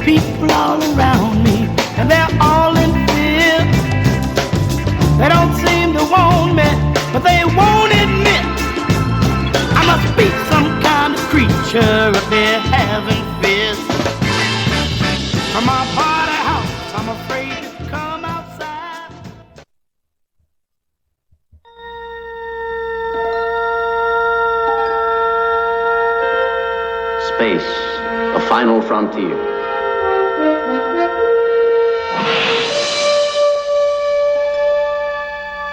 people all around me, and they're all in fear. They don't seem to want me, but they won't admit I must be some kind of creature if they're having fears. From my party house, I'm afraid to come outside. Space, the final frontier.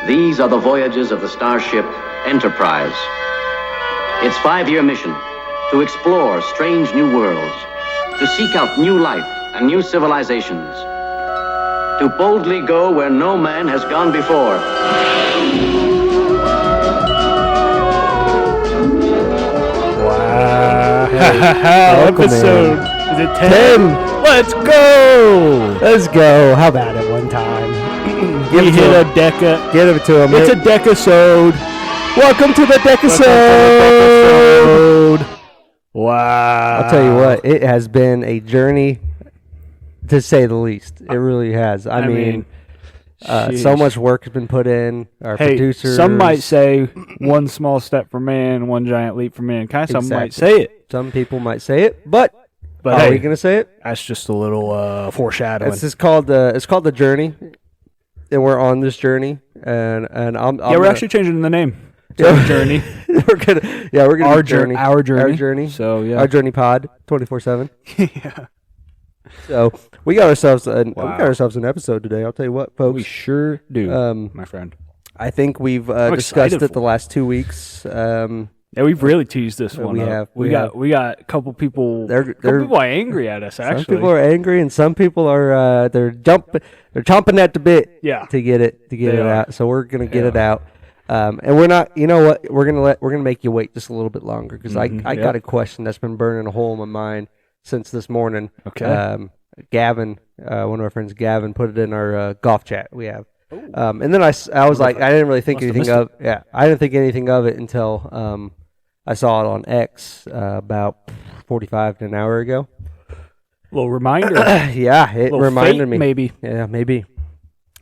These are the voyages of the starship Enterprise. Its 5-year mission, to explore strange new worlds, to seek out new life and new civilizations, to boldly go where no man has gone before. Wow. Episode, is it 10? Let's go. Let's go. How about it one time? We hit a deca. Get it to him. It's a decasode. Welcome to the decasode. Wow. I'll tell you what, it has been a journey, to say the least. It really has. I mean so much work has been put in. Our producers. Some might say one small step for man, one giant leap for mankind. Some might say it. Some people might say it, but are hey, we going to say it? That's just a little foreshadowing. It's called the journey, and we're on this journey. And we're actually changing the name. Journey. we're gonna our journey. Our journey. So yeah, our journey pod 24/7. Yeah. So we got ourselves an episode today. I'll tell you what, folks. We sure do, my friend. I think we've discussed it the last 2 weeks. Yeah, we've really teased this one. We got a couple people. People are angry at us. Actually, some people are angry, and some people are they're chomping at the bit. Yeah. to get it out. So we're gonna get it out. And we're not. You know what? We're gonna make you wait just a little bit longer because I got a question that's been burning a hole in my mind since this morning. Okay. Gavin, one of our friends, Gavin, put it in our golf chat we have. And then I was like, I didn't really think anything of. Yeah, I didn't think anything of it until I saw it on X about 45 to an hour ago. Little reminder. Yeah, it reminded me. Maybe. Yeah, maybe.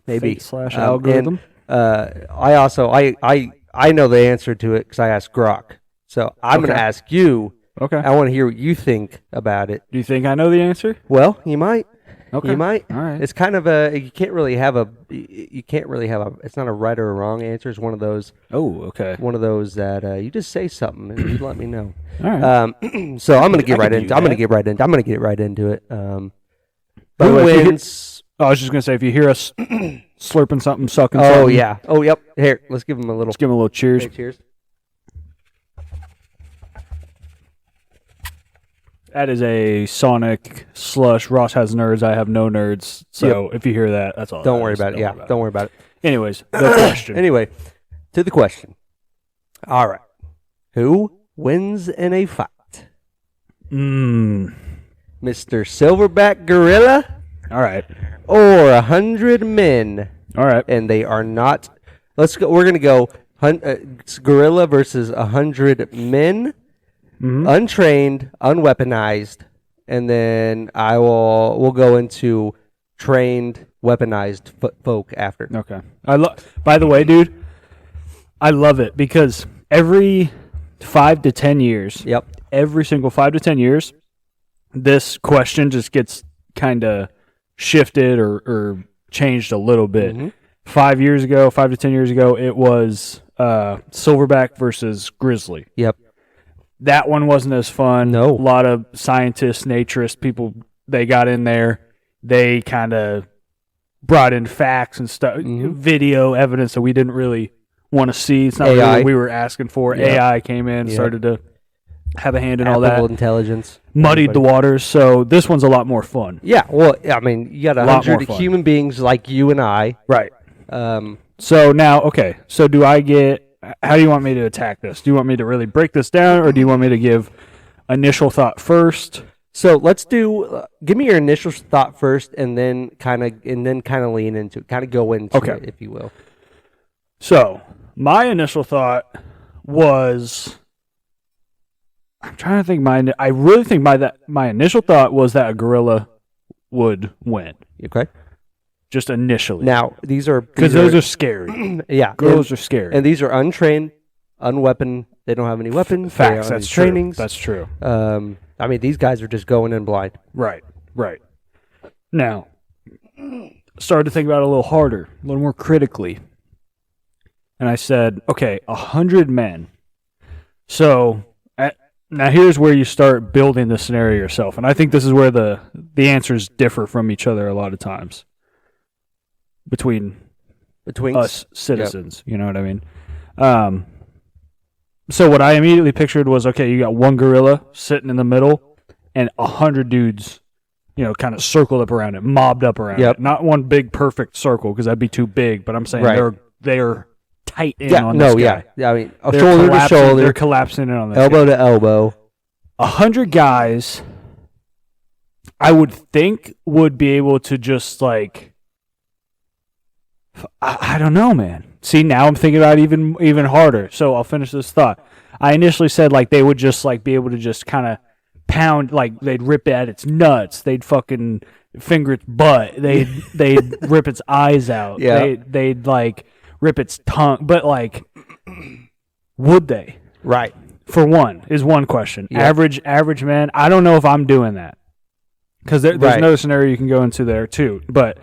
Fate/algorithm. I also I know the answer to it because I asked Grok. So I'm going to ask you. Okay. I want to hear what you think about it. Do you think I know the answer? Well, you might. Okay. You might. All right. It's kind of you can't really have a. It's not a right or a wrong answer. It's one of those. Oh, okay. One of those that you just say something and you let me know. All right. So I'm going to get right into. I'm going to get right into it. Who wins? I was just going to say, if you hear us slurping something, sucking something. Oh, yeah. Oh, yep. Here, let's give him a little cheers. Hey, cheers. That is a Sonic slush. Ross has nerds. I have no nerds. So if you hear that, that's all. Don't worry about it. Yeah, don't worry about it. Anyways, the question. Anyway, to the question. All right. Who wins in a fight? Mr. Silverback Gorilla? All right. Or 100 men? All right. And they are not. Let's go. We're going to go Gorilla versus 100 men. Mm-hmm. Untrained, unweaponized, and then we'll go into trained, weaponized folk after. Okay. By the way, dude, I love it because every 5 to 10 years, every single 5 to 10 years, this question just gets kind of shifted or changed a little bit. Mm-hmm. 5 to 10 years ago, it was Silverback versus Grizzly. Yep. That one wasn't as fun. No. A lot of scientists, naturists, people, they got in there. They kind of brought in facts and stuff, video evidence that we didn't really want to see. It's not really what we were asking for. AI came in, started to have a hand in all that. Artificial intelligence. Muddied the waters. So this one's a lot more fun. Yeah. Well, I mean, you got 100 human beings like you and I. Right. So now, okay. So how do you want me to attack this? Do you want me to really break this down, or do you want me to give initial thought first? So let's give me your initial thought first, and then kind of lean into it, kind of go into it, if you will. So my initial thought was, I'm trying to think. I really think my initial thought was that a gorilla would win. Okay. Just initially. Now, these are... Because those are scary. Yeah. Gorillas are scary. And these are untrained, unweaponed. They don't have any weapons. Facts. That's true. Trainings. That's true. I mean, these guys are just going in blind. Right. Now, started to think about it a little harder, a little more critically. And I said, okay, 100 men. So, now here's where you start building the scenario yourself. And I think this is where the answers differ from each other a lot of times. Between us citizens, yep. You know what I mean? So what I immediately pictured was, okay, you got one gorilla sitting in the middle and 100 dudes, kind of circled up around it, mobbed up around it. Not one big perfect circle because that'd be too big, but I'm saying they're tight in on this guy. Yeah, I mean, shoulder to shoulder. They're collapsing in on this elbow guy. to elbow. 100 guys, I would think, would be able to just like... I don't know, man. See, now I'm thinking about it even harder. So I'll finish this thought. I initially said like they would just like be able to just kind of pound, like they'd rip it at its nuts, they'd fucking finger its butt, they'd rip its eyes out, they'd like rip its tongue. But like, would they? Right. For one is one question. Yep. Average man. I don't know if I'm doing that because there's another scenario you can go into there too, but.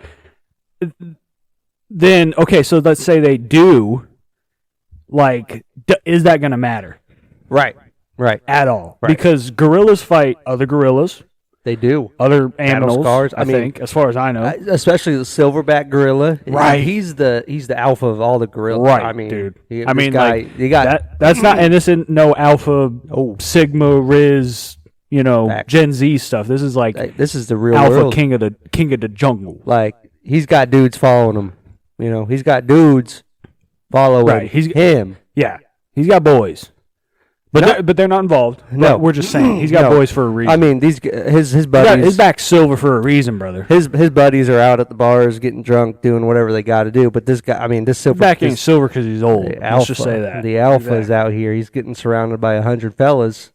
Then, okay, so let's say they do, like, is that going to matter? Right. At all. Right. Because gorillas fight other gorillas. They do. Other animals, I mean, think, as far as I know. Especially the silverback gorilla. Right. He's the alpha of all the gorillas. Right, I mean, dude. That's not, and this isn't no alpha, Sigma, Riz, Gen Z stuff. This is like, this is the real alpha world. king of the jungle. Like, he's got dudes following him. He's got dudes following him. Yeah, he's got boys, but they're not involved. No, we're just saying he's got boys for a reason. I mean, his buddies, his back's silver for a reason, brother. His buddies are out at the bars getting drunk, doing whatever they got to do. But this guy, I mean, this silver back ain't silver because he's old. Let's just say that the alpha is out here. He's getting surrounded by 100 fellas.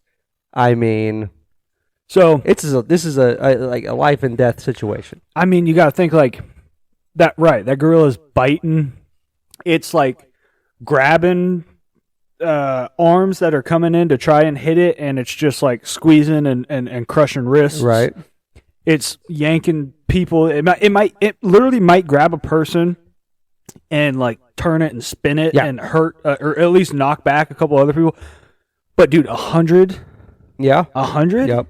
I mean, so this is a life and death situation. I mean, you got to think like. That gorilla's biting. It's like grabbing arms that are coming in to try and hit it, and it's just like squeezing and crushing wrists. Right. It's yanking people. It literally might grab a person and like turn it and spin it and hurt or at least knock back a couple other people. But dude, 100? Yeah. 100? Yep.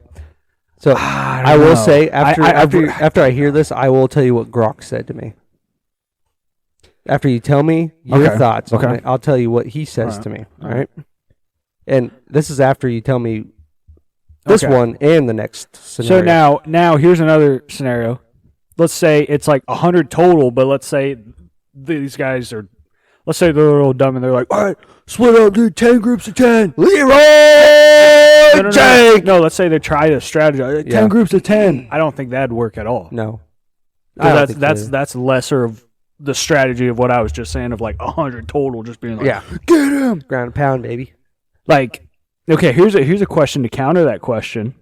So I will say after I hear this, I will tell you what Grok said to me. After you tell me your thoughts on it, I'll tell you what he says to me. All right. And this is after you tell me this one and the next scenario. So now here's another scenario. Let's say it's like 100 total, but let's say these guys are. Let's say they're a little dumb and they're like, all right, split up, dude, 10 groups of 10. Leroy No, let's say they try to strategize. 10 groups of 10. I don't think that'd work at all. No. That's lesser of the strategy of what I was just saying of like 100 total just being like, get him. Ground and pound, baby. Like, okay, here's a question to counter that question.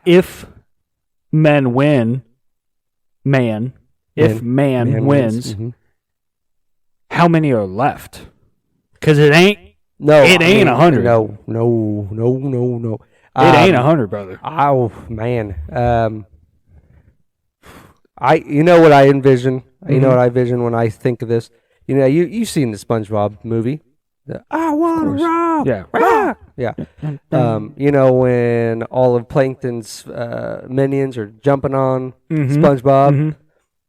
If man wins, mm-hmm. How many are left? Because it ain't 100. No. It ain't 100, brother. Oh man. You know what I envision? Mm-hmm. You know what I envision when I think of this? You've seen the SpongeBob movie. I want to rob. Yeah. Ah! Yeah. When all of Plankton's minions are jumping on SpongeBob. Mm-hmm.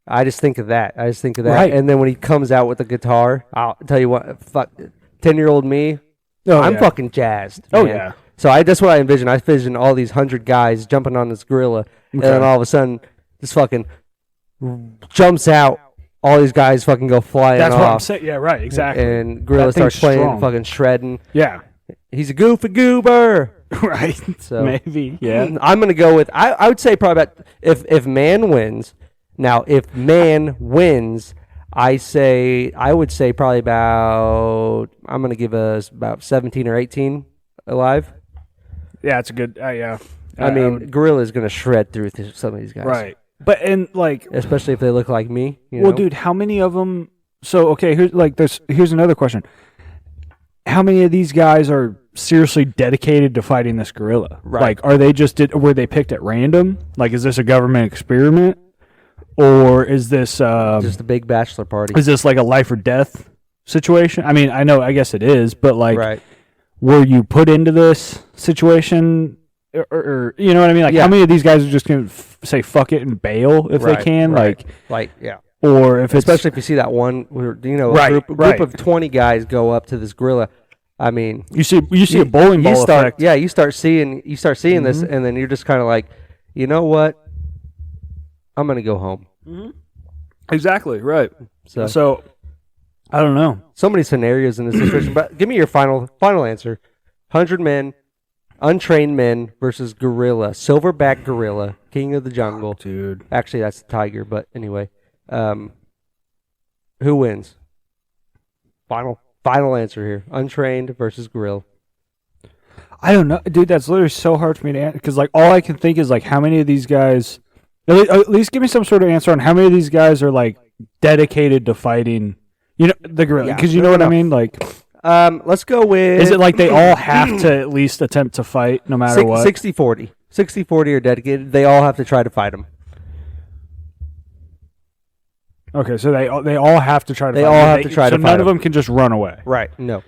I just think of that. Right. And then when he comes out with the guitar, I'll tell you what, fuck, 10-year-old me, I'm fucking jazzed. Man. Oh, yeah. So that's what I envision. I envision all these 100 guys jumping on this gorilla, and then all of a sudden, this fucking jumps out. All these guys fucking go flying off. That's what I'm saying. Yeah, right, exactly. And gorilla starts playing, fucking shredding. Yeah. He's a goofy goober. Right. So maybe, yeah. I'm going to go with, I would say probably about, if man wins. Now, if man wins, I would say probably about, I'm going to give us about 17 or 18 alive. Yeah, it's a good, yeah. I mean, gorilla is going to shred through some of these guys. Right. But, and like... Especially if they look like me. Well, dude, how many of them... So, okay, here's another question. How many of these guys are seriously dedicated to fighting this gorilla? Right. Like, are they were they picked at random? Like, is this a government experiment? Or is this... just a big bachelor party. Is this like a life or death situation? I mean, I guess it is, but like... Right. Were you put into this situation, or you know what I mean? Like, how many of these guys are just going to say "fuck it" and bail if they can? Right. Yeah. Or if especially if you see that one, a group of 20 guys go up to this gorilla. I mean, you see a bowling ball effect. Yeah, you start seeing this, and then you're just kind of like, you know what? I'm gonna go home. Mm-hmm. Exactly right. So. I don't know. So many scenarios in this situation, but give me your final answer. 100 men, untrained men versus gorilla, silverback gorilla, king of the jungle. Dude. Actually, that's the tiger, but anyway. Who wins? Final answer here. Untrained versus gorilla. I don't know. Dude, that's literally so hard for me to answer, because like all I can think is like how many of these guys, at least give me some sort of answer on how many of these guys are like dedicated to fighting the gorilla, because you know what I mean? Like, let's go with... Is it like they all have to at least attempt to fight no matter what? 60-40. 60-40 are dedicated. They all have to try to fight him. Okay, so they all have to try to fight him. They all have to try to fight him. So none of them can just run away. Right, no.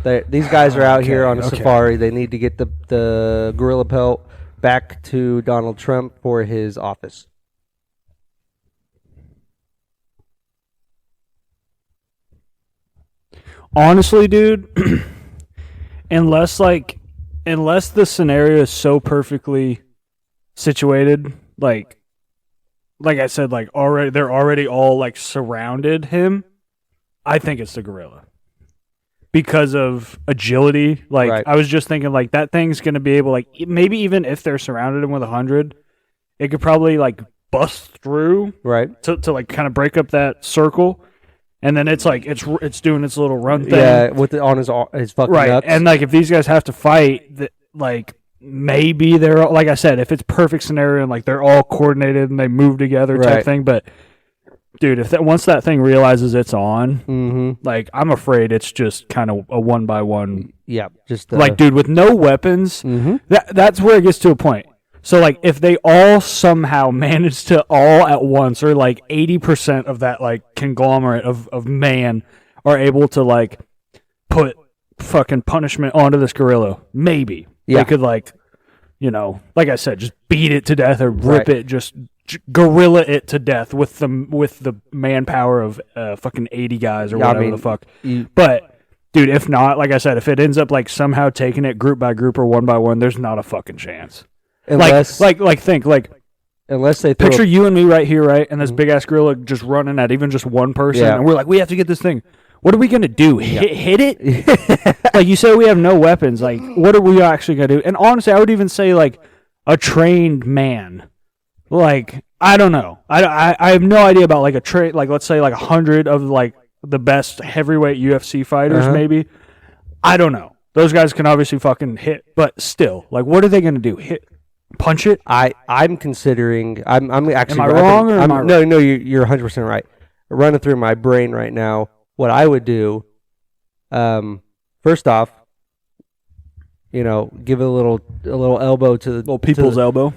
These guys are out here on a safari. They need to get the gorilla pelt back to Donald Trump for his office. Honestly, dude, unless the scenario is so perfectly situated, like I said, like they're already all like surrounded him, I think it's the gorilla. Because of agility, like right. I was just thinking like that thing's going to be able, like maybe even if they're surrounded him with 100, it could probably like bust through right to like kind of break up that circle. And then it's like it's doing its little run thing. Yeah, with on his fucking right. nuts. And like if these guys have to fight, like maybe they're all, like I said, if it's perfect scenario and like they're all coordinated and they move together type thing. But dude, if once that thing realizes it's on, like I'm afraid it's just kind of a 1-by-1. Yeah, just like dude with no weapons. That's where it gets to a point. So, like, if they all somehow manage to all at once, or like 80% of that, like, conglomerate of man are able to, like, put fucking punishment onto this gorilla, maybe. Yeah. They could, like, like I said, just beat it to death or rip it, just gorilla it to death with the manpower of fucking 80 guys or whatever the fuck. But, dude, if not, like I said, if it ends up, like, somehow taking it group by group or 1-by-1, there's not a fucking chance. Unless they picture you and me right here, right, and this big ass gorilla just running at even just one person, and we're like, we have to get this thing. What are we gonna do? Hit it? Like you said, we have no weapons. Like, what are we actually gonna do? And honestly, I would even say like a trained man. Like, I don't know. I have no idea about like like let's say like 100 of like the best heavyweight UFC fighters, maybe. I don't know. Those guys can obviously fucking hit, but still, like, what are they gonna do? Punch it? I'm considering. I'm actually. Am I wrong or am I right? No, you're 100% right. Running through my brain right now, what I would do. First off, give it a little elbow to the little people's elbow.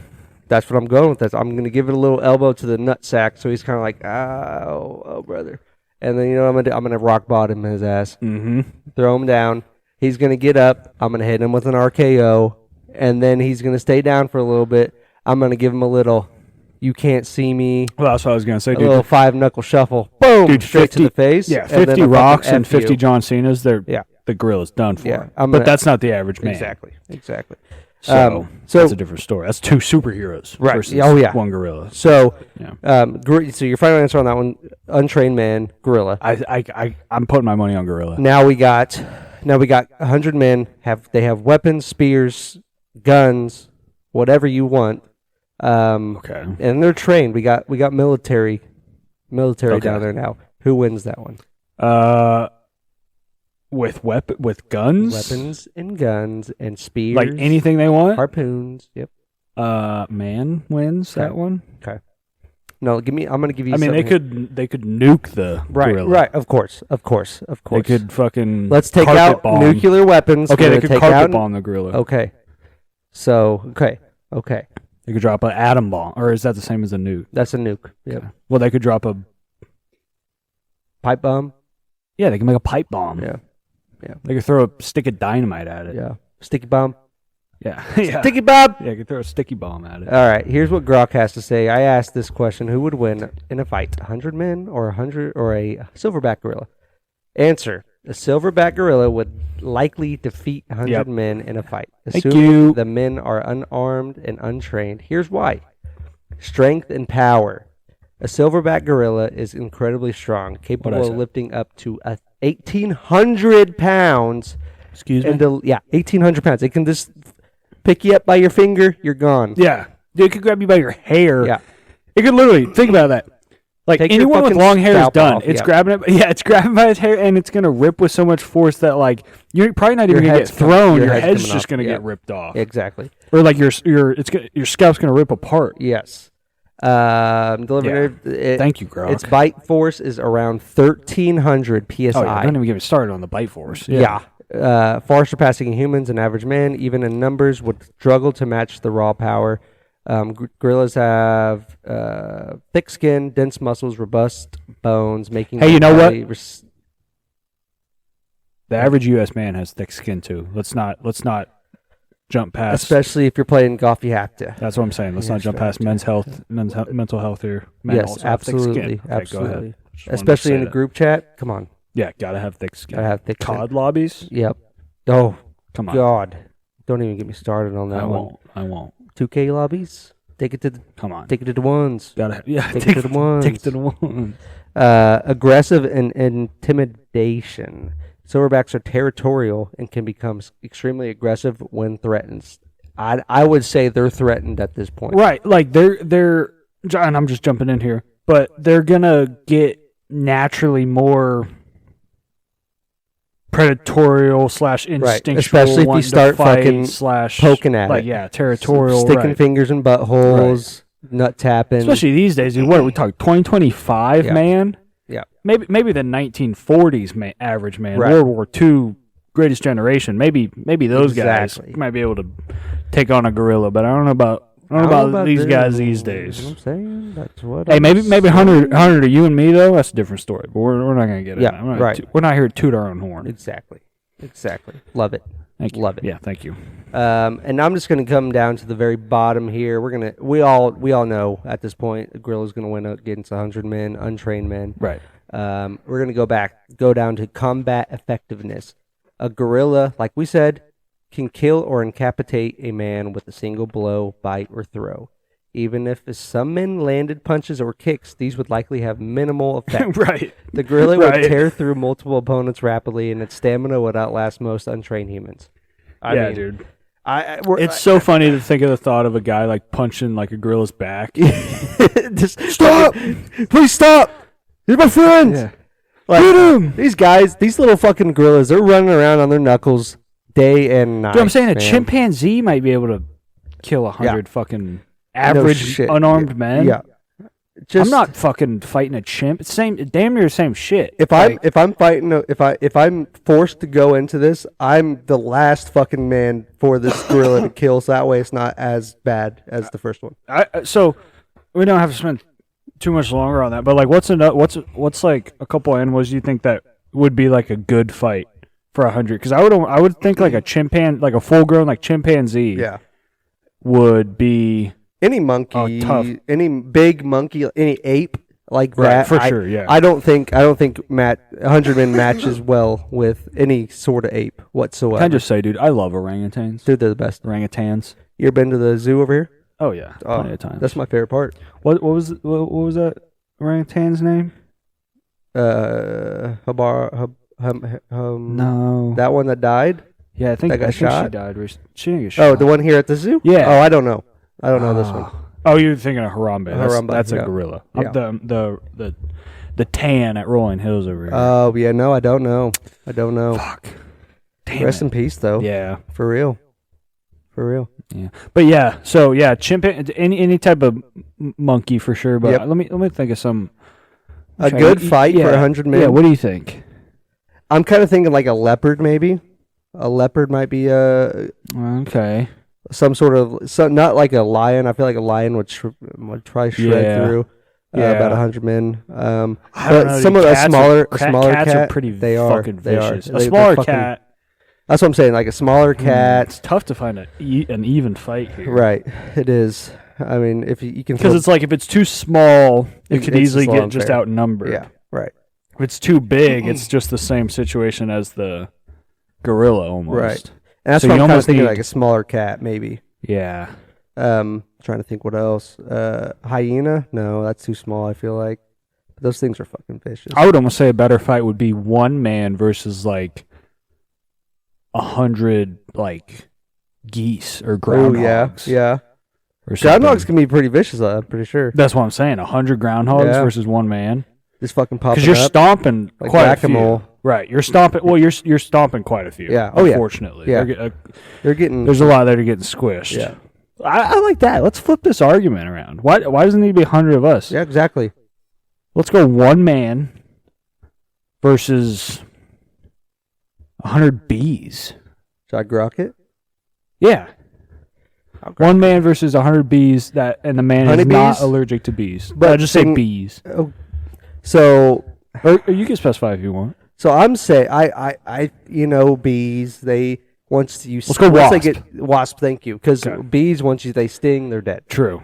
That's what I'm going with. I'm going to give it a little elbow to the nutsack, so he's kind of like, oh, brother. And then I'm gonna rock bottom his ass. Throw him down. He's gonna get up. I'm gonna hit him with an RKO. And then he's going to stay down for a little bit. I'm going to give him a little, you can't see me. Well, that's what I was going to say, dude. A little 5-knuckle shuffle. Boom! Dude, straight to the face. Yeah, 50 rocks and 50 John Cena's, the gorilla's done for. Yeah, but that's not the average man. Exactly. So that's a different story. That's two superheroes versus one gorilla. So your final answer on that one, untrained man, gorilla. I'm putting my money on gorilla. Now we got 100 men. They have weapons, spears, guns, whatever you want. Okay. And they're trained. We got military down there now. Who wins that one? With guns? Weapons and guns and spears. Like anything they want? Harpoons. Yep. Man wins that one. Okay. No, I'm going to give you. I mean, they could nuke the gorilla. Right. Of course. They could fucking. Let's take carpet out bomb. nuclear weapons. Okay, they could take carpet out, bomb the gorilla. Okay. So okay. They could drop an atom bomb, or is that the same as a nuke? That's a nuke. Yeah. Okay. Well, they could drop a pipe bomb. Yeah, they can make a pipe bomb. Yeah. They could throw a stick of dynamite at it. Yeah. Sticky bomb. Yeah. Sticky bomb. Yeah, you could throw a sticky bomb at it. All right. Here's what Grok has to say. I asked this question: who would win in a fight, 100 men or 100 or a silverback gorilla? Answer: a silverback gorilla would likely defeat 100 men in a fight, assuming the men are unarmed and untrained. Here's why: strength and power. A silverback gorilla is incredibly strong, capable of lifting up to 1,800 pounds. Excuse me? 1,800 pounds. It can just pick you up by your finger, you're gone. Yeah. It could grab you by your hair. Yeah. It could literally, think about that. Like, Take anyone with long hair is done. off, It's grabbing it. Yeah, it's grabbing by his hair, and it's going to rip with so much force that, like, you're probably not even going to get thrown. Your head's just going to get ripped off. Exactly. Or, like, your scalp's going to rip apart. Yes. Thank you, Grok. Its bite force is around 1,300 psi. Oh, yeah, don't even get me started on the bite force. Yeah. Far surpassing humans and average man, even in numbers, would struggle to match the raw power. Gorillas have thick skin, dense muscles, robust bones, making. Hey, you know what? The average U.S. man has thick skin too. Let's not jump past. Especially if you're playing golf, you have to. That's what I'm saying. Let's not jump past mental health here. Yes, absolutely, Okay, absolutely. go ahead. Especially in a group chat. Come on. Yeah, gotta have thick skin. Gotta have thick skin. COD lobbies. Yep. Oh, come on. God, don't even get me started on that one. I won't. 2K lobbies. Take it to the. Come on. Take it to the ones. Take it to the ones. Take it to the ones. Aggressive and intimidation. Silverbacks are territorial and can become extremely aggressive when threatened. I would say they're threatened at this point. Right, like they're. And I'm just jumping in here, but they're gonna get naturally more predatorial / instinctual, right. Especially if you start fucking poking at like, it. Yeah, territorial, sticking fingers in buttholes, nut tapping. Especially these days, dude. What are we talking? 2025, man. Yeah. Maybe the 1940s average man, right. World War II, greatest generation. Maybe those guys might be able to take on a gorilla, but I don't know about these guys these days. I'm saying that's what. Hey, maybe 100 to you and me though. That's a different story. But we're not gonna get it. Yeah, right. We're not here to toot our own horn. Exactly. Love it. Thank you. Love it. Yeah, thank you. And I'm just gonna come down to the very bottom here. We all know at this point a gorilla's gonna win against 100 men, untrained men. Right. We're gonna go down to combat effectiveness. A gorilla, like we said, can kill or incapacitate a man with a single blow, bite, or throw. Even if some men landed punches or kicks, these would likely have minimal effect. Right. The gorilla would tear through multiple opponents rapidly, and its stamina would outlast most untrained humans. I mean, dude. It's so funny to think of the thought of a guy like punching like a gorilla's back. Just stop! Please stop! They're my friends! Yeah. Like, get him! These guys, these little fucking gorillas, they're running around on their knuckles day and night. Dude, I'm saying a chimpanzee might be able to kill 100 fucking average unarmed men. Yeah. I'm not fucking fighting a chimp. It's damn near the same shit. If I'm forced to go into this, I'm the last fucking man for this gorilla to kill. So that way, it's not as bad as the first one. So we don't have to spend too much longer on that. But like, what's like a couple animals you think that would be like a good fight for 100? Because I would think like a chimpanzee, like a full grown like chimpanzee. Yeah. Would be. Any monkey, any big monkey, any ape like Right, that. for sure, yeah. I don't think 100 men matches well with any sort of ape whatsoever. Can I just say, dude, I love orangutans. Dude, they're the best. Orangutans. You ever been to the zoo over here? Oh yeah, plenty of times. That's my favorite part. What was that orangutan's name? No. That one that died? Yeah, I think she died. She didn't get shot. Oh, the one here at the zoo? Yeah. Oh, I don't know. I don't know this one. Oh, you're thinking of Harambe. That's a yeah. gorilla. Yeah. The tan at Rolling Hills over here. Oh, yeah, no, I don't know. Fuck. Damn Rest it. in peace, though. Yeah. For real. for real. Yeah, but yeah. So yeah, chimpanzee, any type of monkey for sure. But let me think of some. A good fight for 100 men. Yeah. What do you think? I'm kind of thinking like a leopard, maybe. A leopard might be okay. Some sort of not like a lion. I feel like a lion would probably shred through about 100 men. I don't know, some of the smaller cats cat, are pretty fucking vicious. A smaller cat. That's what I'm saying. Like a smaller cat. It's tough to find an even fight here. Right. It is. I mean, if you can, because it's like if it's too small, it could easily get just outnumbered. Yeah. Right. If it's too big, it's just the same situation as the gorilla almost. Right. And that's what I'm kind of thinking, like a smaller cat, maybe. Yeah. Trying to think what else. Hyena? No, that's too small, I feel like. But those things are fucking vicious. I would almost say a better fight would be one man versus like 100 like geese or groundhogs. Yeah. Groundhogs can be pretty vicious, I'm pretty sure. That's what I'm saying. 100 groundhogs versus one man. Just fucking popping up. Because you're stomping like quite whack-a-mole. a few. Right, you're stomping. Well, you're stomping quite a few. Yeah. Unfortunately, yeah. They're getting. There's a lot that are getting squished. Yeah. I like that. Let's flip this argument around. Why doesn't it need to be 100 of us? Yeah, exactly. Let's go one man versus 100 bees. Should I grok it? Yeah. One man versus 100 bees, and the man is not allergic to bees. But I just say bees. So, or you can specify if you want. So I'm saying, I bees. They once you let's go wasp. They get wasp. Thank you, because bees once they sting, they're dead. True.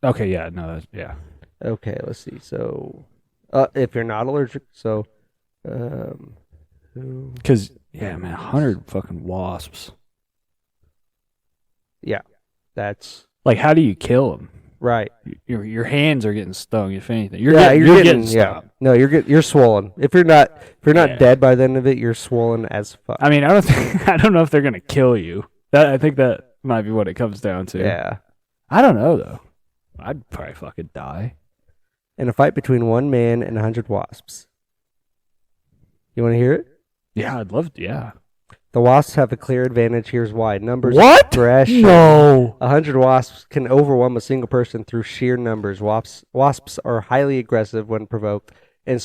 Okay, yeah, no, that's yeah. Okay, let's see. So, if you're not allergic, so, because man, 100 fucking wasps. Yeah, that's like, how do you kill them? Right, your hands are getting stung. If anything, you're getting stung. Yeah. No, you're swollen. If you're not dead by the end of it, you're swollen as fuck. I mean, I don't know if they're gonna kill you. I think that might be what it comes down to. Yeah, I don't know though. I'd probably fucking die. In a fight between one man and 100 wasps. You want to hear it? Yeah, I'd love to. Yeah. The wasps have a clear advantage. Here's why. Numbers. What? Aggression. No. 100 wasps can overwhelm a single person through sheer numbers. Wasps are highly aggressive when provoked, and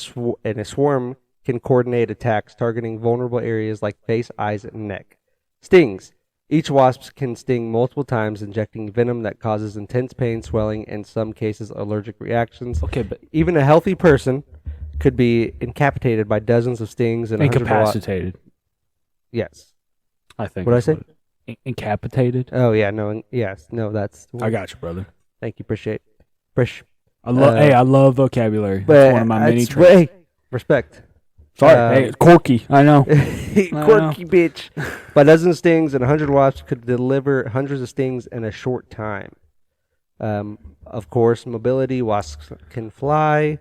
a swarm can coordinate attacks targeting vulnerable areas like face, eyes, and neck. Stings. Each wasp can sting multiple times, injecting venom that causes intense pain, swelling, and in some cases allergic reactions. Okay, but even a healthy person could be incapacitated by dozens of stings and incapacitated. Yes. I think. What did I say? Incapacitated? Oh, yeah. No. Yes. No, that's... I got you, brother. Thank you. Appreciate. I love vocabulary. But that's one of my many traits. Respect. Sorry. Hey, it's Corky. I know. Quirky bitch. By dozens of stings and 100 wasps could deliver hundreds of stings in a short time. Of course, mobility. Wasps can fly.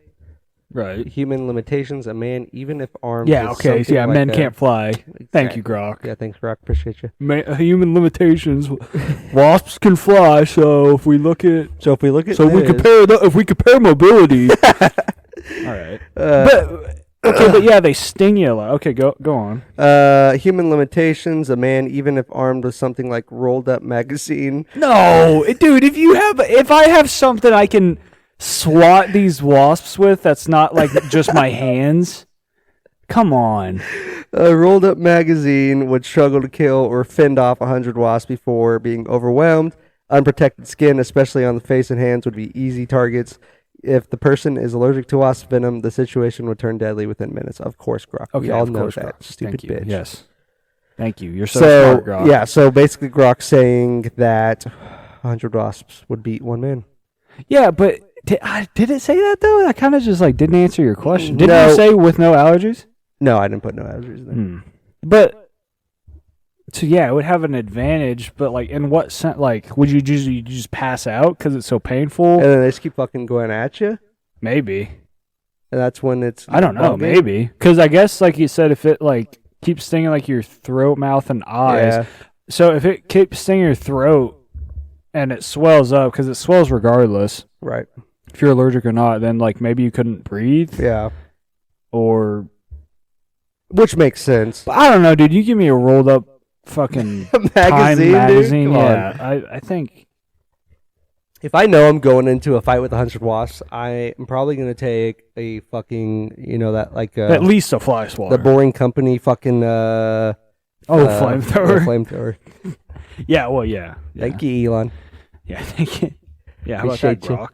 Right. Human limitations. A man, even if armed. Yeah. Okay. So, yeah. Men can't fly. Exactly. Thank you, Grok. Yeah. Thanks, Grok. Appreciate you. Human limitations. Wasps can fly. So if we look at. If we compare mobility. All right. But yeah, they sting you a lot. Okay, go on. Human limitations. A man, even if armed with something like rolled up magazine. No, dude. If I have something I can swat these wasps with, that's not like just my hands. Come on. A rolled up magazine would struggle to kill or fend off 100 wasps before being overwhelmed. Unprotected skin, especially on the face and hands, would be easy targets. If the person is allergic to wasp venom, the situation would turn deadly within minutes. Of course, Grok. Okay, we all know that. Grok. Stupid bitch. Yes. Thank you. You're so smart, Grok. Yeah, so basically Grok's saying that 100 wasps would beat one man. Yeah, but did it say that, though? I kind of just didn't answer your question. Didn't you say with no allergies? No, I didn't put no allergies there. But, so yeah, it would have an advantage, but in what sense? Would you just pass out because it's so painful? And then they just keep fucking going at you? Maybe. And that's when it's... I don't know, maybe. Because I guess, like you said, if it, keeps stinging, your throat, mouth, and eyes. Yeah. So if it keeps stinging your throat and it swells up, because it swells regardless. Right. If you're allergic or not, then, maybe you couldn't breathe. Yeah. Or... Which makes sense. But I don't know, dude. You give me a rolled up fucking magazine, Time dude? magazine. Come on. Yeah, I think. If I know I'm going into a fight with 100 wasps, I am probably going to take a fucking, that like At least a fly swatter. the Boring Company fucking flamethrower. Flamethrower. Yeah, well, yeah. Thank you, Elon. Yeah, thank you. Yeah, how about Appreciate that, you. Grok?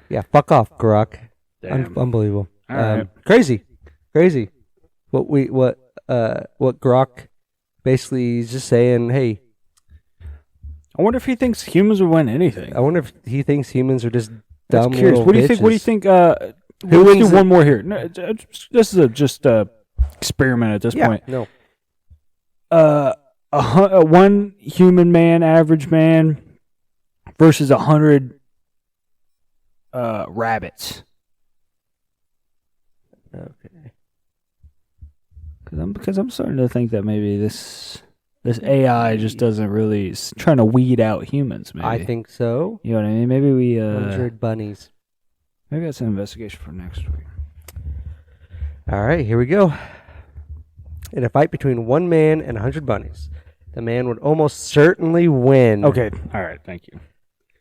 Yeah, fuck off, Grok. Damn. Unbelievable. All right. Crazy. What Grok basically is just saying, hey, I wonder if he thinks humans would win anything. I wonder if he thinks humans are just That's dumb curious. little What do you think? bitches. What do you think? Who Let's wins do one more here. No, this is just a experiment at this point. No. One human man, average man, versus 100 rabbits. Okay. Because I'm starting to think that maybe this AI just doesn't really it's trying to weed out humans. Maybe I think so. you know what I mean. Maybe we 100 bunnies. maybe that's an investigation for next week. All right, here we go. In a fight between one man and 100 bunnies, the man would almost certainly win. Okay, all right, thank you.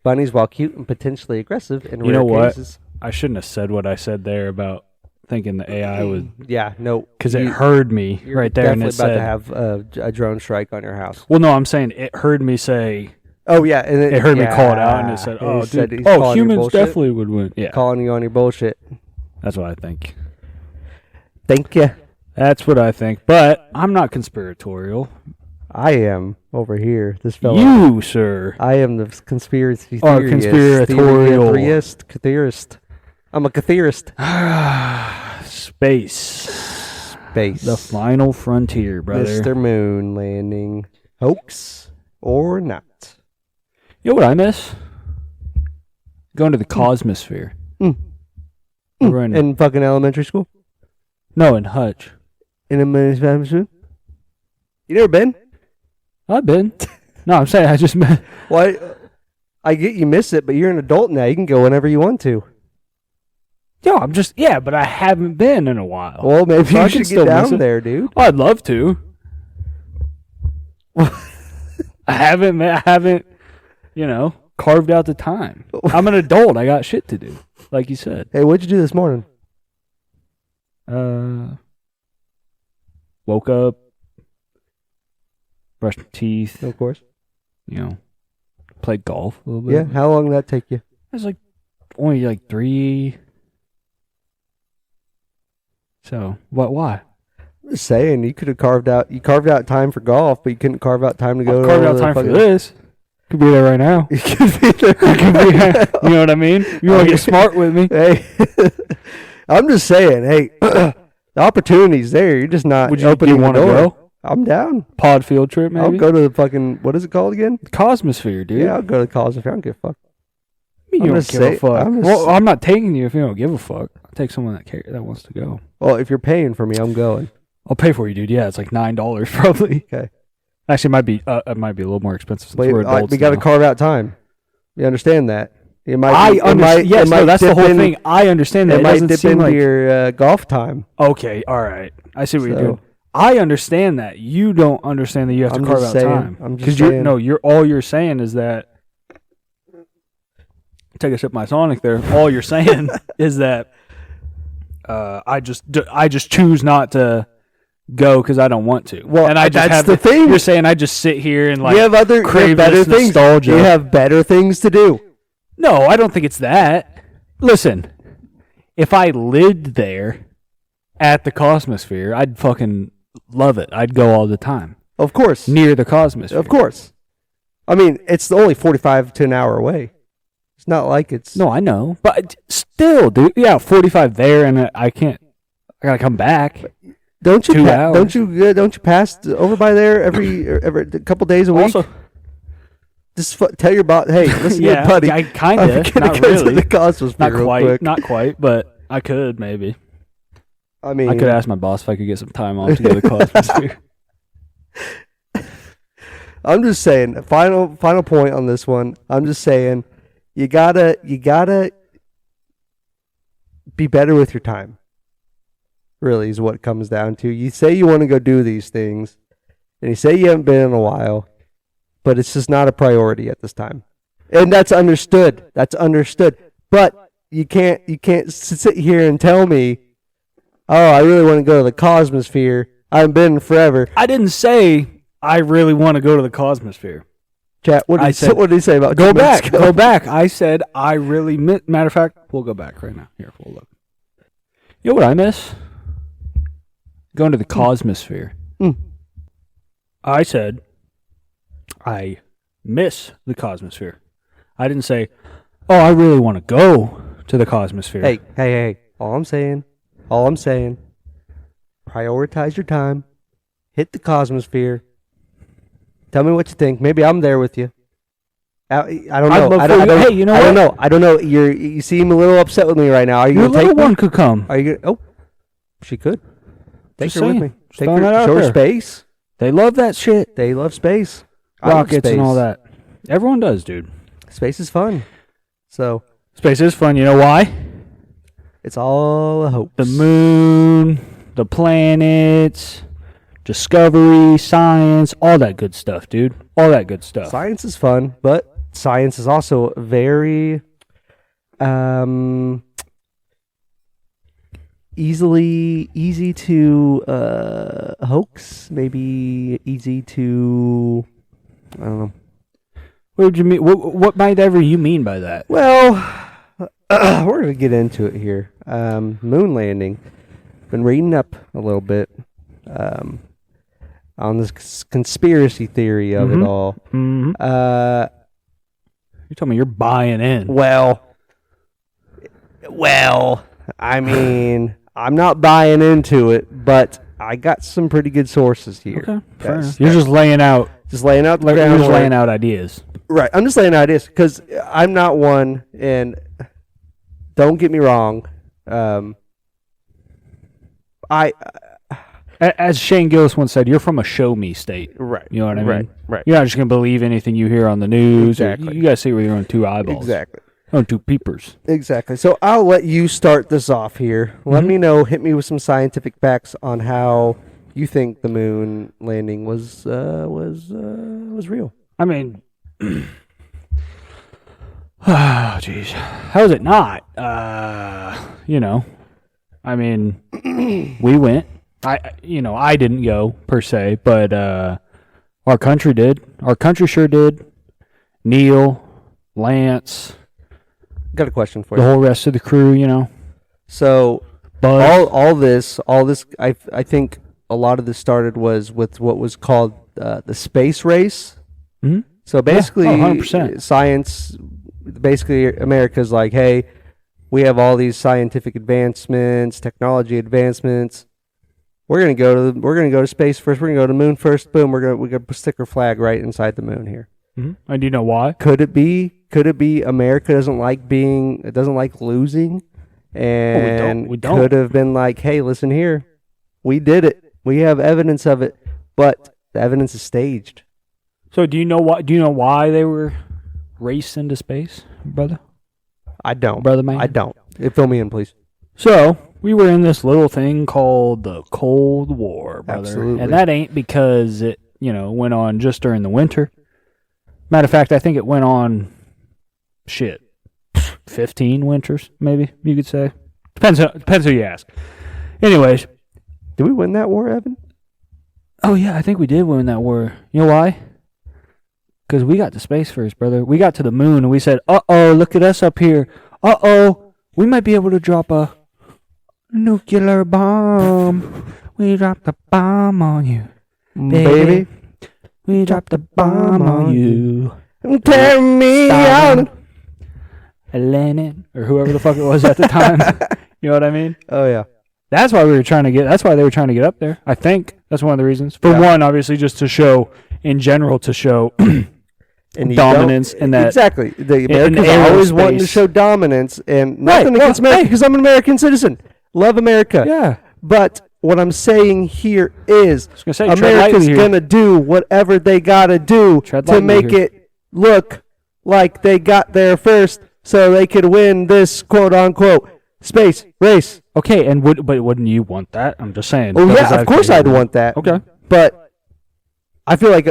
Bunnies, while cute and potentially aggressive in You rare know what? cases. I shouldn't have said what I said there about thinking the AI would Yeah, no. because it heard me You're right there and definitely it about said to have a drone strike on your house. well no I'm saying it heard me say Oh, yeah. And it heard me call it out and it said oh dude he's calling your humans bullshit. definitely would win. Yeah, Calling you on your bullshit. that's what I think. Thank you. That's what I think, but I'm not conspiratorial. I am over here. This fellow. You, sir. I am the conspiracy Are theorist. conspiratorial. Theorist. I'm a theorist. Space. Space. The final frontier, brother. Mr. Moon landing. Hoax or not? You know what I miss? Going to the cosmosphere. Over in- In fucking elementary school? no, in Hutch. In elementary school? You never been? I've been. No, I'm saying I just met. Why? I get you miss it, but you're an adult now. You can go whenever you want to. Yo, I'm just but I haven't been in a while. Well, maybe So I you can should still get miss down it. there, dude. Oh, I'd love to. I haven't, carved out the time. I'm an adult. I got shit to do, like you said. Hey, what'd you do this morning? Woke up, brushed my teeth, Of course. played golf a little bit. Yeah. How long did that take you? It was only 3. So, why? Just saying, you could have carved out time for golf, but you couldn't carve out time to go. Carved out time for this. Could be there right now. You could be there. You know what I mean? You want to get smart with me? Hey, I'm just saying. Hey, the opportunity's there. You're just not Would you opening want the to door. go? I'm down. Pod field trip, maybe? I'll go to the fucking, what is it called again? Cosmosphere, dude. Yeah, I'll go to the college if I don't give a fuck. You I'm don't just give a saying- fuck. I'm just- Well, I'm not taking you if you don't give a fuck. I'll take someone that wants to go. Well, if you're paying for me, I'm going. I'll pay for you, dude. Yeah, it's like $9 probably. Okay. Actually, it might be a little more expensive since Wait, we're adults. we got to now. carve out time. You understand that? It might. I it understand. might- Yes, it no, might that's the dip whole in- thing. I understand that. It It might doesn't dip seem into like your golf time. okay. All right, I see what you're So- doing. I understand that. You don't understand that you have to I'm carve just out saying. time. I'm just you're saying. all you're saying is that. Take a sip of my Sonic there. All you're saying is that I just choose not to go because I don't want to. Well, and I just that's have the thing. You're saying I just sit here and You have crave better this things. nostalgia. You have better things to do. No, I don't think it's that. Listen, if I lived there at the Cosmosphere, I'd fucking love it. I'd go all the time Of course. near the Cosmosphere. Of course. I mean, it's only 45 to an hour away. It's not like it's. No, I know, but still, dude. Yeah, 45 there, and I can't. I gotta come back. Don't you? 2 hours. Don't you pass over by there every couple days a week? Also, Just tell your boss, hey, listen, yeah, here, buddy. I kinda, I'm gonna not go to really. the Cosmos not real quite, quick. not quite, but I could maybe. I mean, I could ask my boss if I could get some time off to go to the Cosmosphere. I'm just saying. Final point on this one. I'm just saying, you gotta be better with your time. Really is what it comes down to. You say you want to go do these things, and you say you haven't been in a while, but it's just not a priority at this time. And that's understood. But you can't sit here and tell me, oh, I really want to go to the Cosmosphere. I haven't been forever. I didn't say I really want to go to the Cosmosphere. Chat, what did he say about go back? Go back. I said I really matter of fact, we'll go back right now. Here, we'll look. You know what I miss? Going to the Cosmosphere. I said I miss the Cosmosphere. I didn't say, oh, I really want to go to the Cosmosphere. Hey. All I'm saying, prioritize your time. Hit the Cosmosphere. Tell me what you think. Maybe I'm there with you. I don't know. Hey, you know what? I don't know. You seem a little upset with me right now. Are you Your going to take little one me? could come. Are you going? Oh, she could. Take Just her saying. with me. Just Take throwing her. that out Show her there. space. They love that shit. They love space. I love Rockets space. and all that. Everyone does, dude. Space is fun. So Space is fun. You know why? it's all a hoax. The moon, the planets, discovery, science, all that good stuff, dude. All that good stuff. Science is fun, but science is also very easy to hoax, maybe easy to, I don't know. What would you mean? What might ever you mean by that? Well, we're gonna get into it here. Moon landing. Been reading up a little bit on this conspiracy theory of it all. Mm-hmm. You told me you're buying in. Well, I mean, I'm not buying into it, but I got some pretty good sources here. Okay, fair enough. You're just laying out. the groundwork. You're just laying out ideas. Right. I'm just laying out ideas because I'm not one, and don't get me wrong. As Shane Gillis once said, you're from a show me state. Right. You know what I mean? Right. You're not just going to believe anything you hear on the news. Exactly. You got to see it with your own two eyeballs. Exactly. Own two peepers. Exactly. So I'll let you start this off here. Let me know. Hit me with some scientific facts on how you think the moon landing was real. I mean, oh, jeez. How is it not? I mean, we went. I didn't go per se, but our country did. Our country sure did. Neil, Lance, Got a question for the you. whole rest of the crew. So Buzz. all this, I think a lot of this started was with what was called the space race. Mhm. So basically, 100%. science, basically America's like, hey, we have all these scientific advancements, technology advancements. We're gonna go to space first. We're gonna go to the moon first. Boom. We're gonna stick our flag right inside the moon here. Mhm. And do you know why? Could it be America doesn't like losing, and we don't. could have been like, hey, listen here, we did it. We have evidence of it, but the evidence is staged. So do you know why? Do you know why they were raced into space, brother? I don't, Brother man? I don't. Fill me in, please. So we were in this little thing called the Cold War, brother. Absolutely. And that ain't because it, went on just during the winter. Matter of fact, I think it went on, 15 winters, maybe you could say. Depends who you ask. Anyways. Did we win that war, Evan? Oh, yeah, I think we did win that war. You know why? Because we got to space first, brother. We got to the moon, and we said, uh-oh, look at us up here. Uh-oh, we might be able to drop a nuclear bomb. We dropped a bomb on you, baby. We dropped a bomb on you. Tear me out. Lennon, or whoever the fuck it was at the time. You know what I mean? Oh, yeah. That's why they were trying to get up there. I think that's one of the reasons. For one, obviously, just to show, in general, And dominance and that exactly. The Americans aerospace. always wanting to show dominance, and nothing against America because I'm an American citizen. Love America. Yeah. But what I'm saying here is America's gonna do whatever they gotta do to make it look like they got there first, so they could win this quote unquote space race. Okay, but wouldn't you want that? I'm just saying. Oh yeah, of course I'd want that. Okay. But I feel like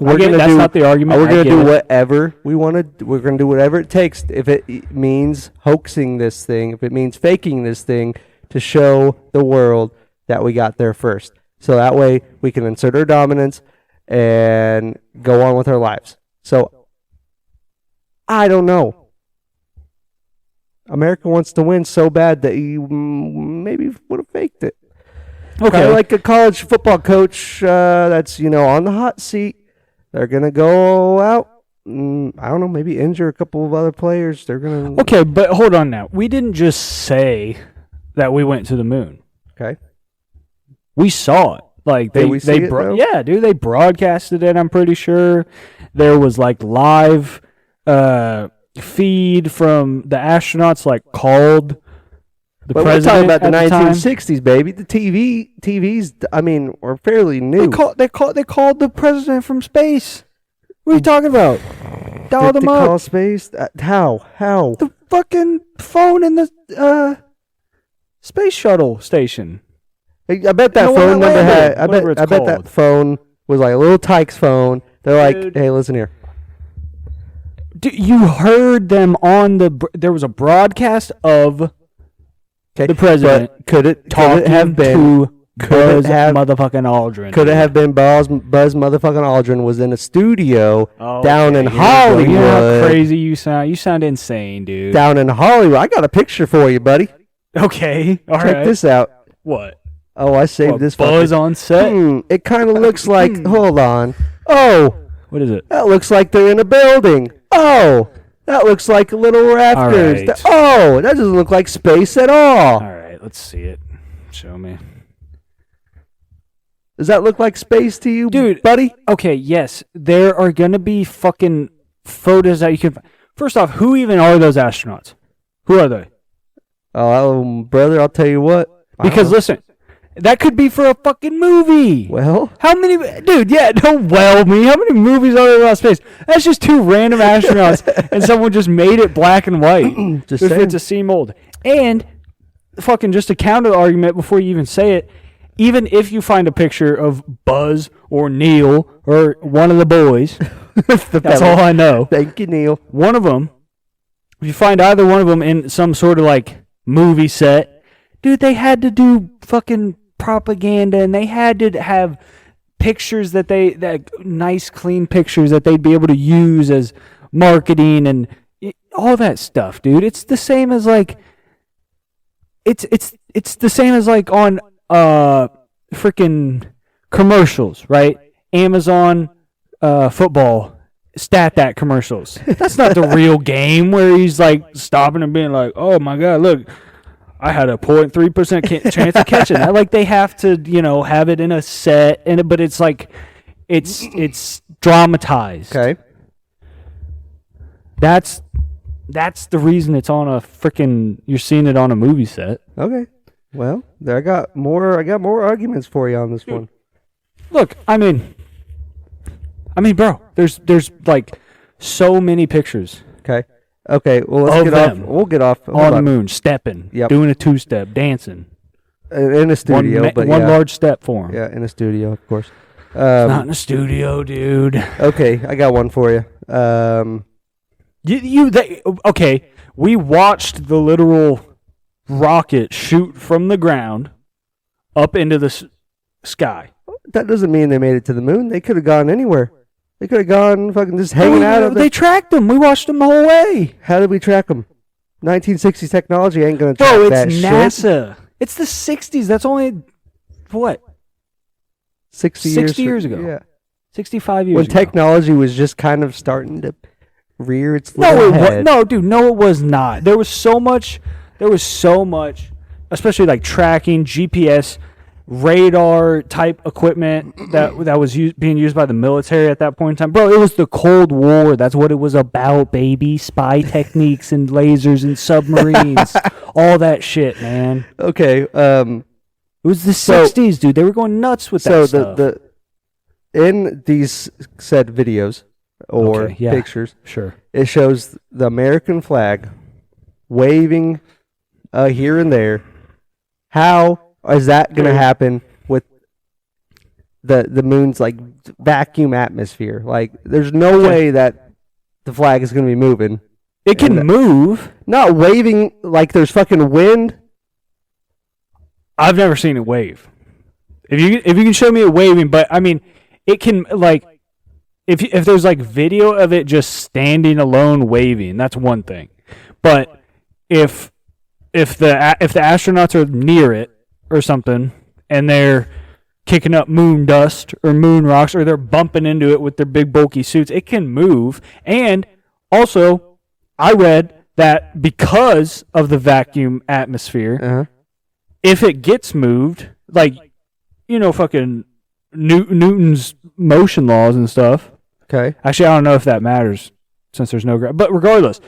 we're gonna that's do. not the argument. We're gonna do it. whatever we want to. We're gonna do whatever it takes. If it means hoaxing this thing, if it means faking this thing to show the world that we got there first, so that way we can insert our dominance and go on with our lives. So I don't know. America wants to win so bad that you maybe would have faked it. Okay, kind of like a college football coach that's on the hot seat. They're gonna go out. I don't know, maybe injure a couple of other players. They're gonna. Okay, but hold on now. We didn't just say that we went to the moon. Okay. We saw it. Like they yeah, dude. They broadcasted it. I'm pretty sure there was like live feed from the astronauts, like called. But we're talking about the 1960s, baby. The TVs. I mean, were fairly new. They called the president from space. What are you talking about? Dialed him up. Call space? How? The fucking phone in the space shuttle station. I bet that phone number had. I bet that phone was like a little Tykes phone. They're like, dude. Hey, listen here. Dude, you heard them on there was a broadcast of. Okay. The president could it have been Buzz motherfucking Aldrin? Could it have been Buzz motherfucking Aldrin was in a studio down in Hollywood? You know how crazy you sound. You sound insane, dude. Down in Hollywood. I got a picture for you, buddy. Okay. All right. Check this out. What? Oh, I saved this. Buzz on set? It kind of looks like. Hold on. Oh. What is it? That looks like they're in a building. Oh. That looks like little rafters. Right. That doesn't look like space at all. All right, let's see it. Show me. Does that look like space to you, dude, buddy? Okay, yes. There are going to be fucking photos that you can... First off, who even are those astronauts? Who are they? Oh, brother, I'll tell you what. Because listen... That could be for a fucking movie. Well, how many? Dude, yeah, don't well me. How many movies are there about space? That's just two random astronauts, and someone just made it black and white. Just for it to seem old. And fucking just to counter the argument before you even say it, even if you find a picture of Buzz or Neil or one of the boys, that's all I know. Thank you, Neil. One of them. If you find either one of them in some sort of like movie set, dude, they had to do fucking propaganda, and they had to have pictures that nice clean pictures that they'd be able to use as marketing and all that stuff, dude. It's the same as like it's the same as like on freaking commercials, right? Amazon football stat commercials. That's not the real game where he's like stopping and being like, "Oh my god, look, I had a 0.3% chance of catching that." Like they have to, have it in a set, but it's like, it's dramatized. Okay. That's the reason it's on a freaking. You're seeing it on a movie set. Okay. Well, I got more arguments for you on this one. Look, I mean, bro, there's like so many pictures. Okay, well, let's get off. We'll get off. On the moon, stepping, doing a two-step, dancing. In a studio, one large step for him. Yeah, in a studio, of course. It's not in a studio, dude. Okay, I got one for you. Okay, we watched the literal rocket shoot from the ground up into the sky. That doesn't mean they made it to the moon. They could have gone anywhere. They could have gone fucking just hanging out. They tracked them. We watched them the whole way. How did we track them? 1960s technology ain't going to track that shit. Bro, it's NASA. It's the 60s. That's only, what? 60 years ago. Yeah. 65 years when ago. Technology was just kind of starting to rear its little head. No, dude, no, it was not. There was so much, especially like tracking, GPS, radar type equipment that was being used by the military at that point in time. Bro, it was the Cold War. That's what it was about, baby. Spy techniques and lasers and submarines. All that shit, man. Okay. It was the 60s, dude. They were going nuts with that stuff. So in these said videos or pictures, sure, it shows the American flag waving here and there. How is that going to happen with the moon's like vacuum atmosphere. Like, there's no way that the flag is going to be moving. It can move. Not waving like there's fucking wind. I've never seen it wave. If you can show me it waving, but I mean, it can like if there's like video of it just standing alone waving, that's one thing. But if the astronauts are near it or something and they're kicking up moon dust or moon rocks or they're bumping into it with their big bulky suits, it can move. And also, I read that because of the vacuum atmosphere, if it gets moved, like, you know, fucking Newton's motion laws and stuff. Okay. Actually, I don't know if that matters since there's no gravity. But regardless,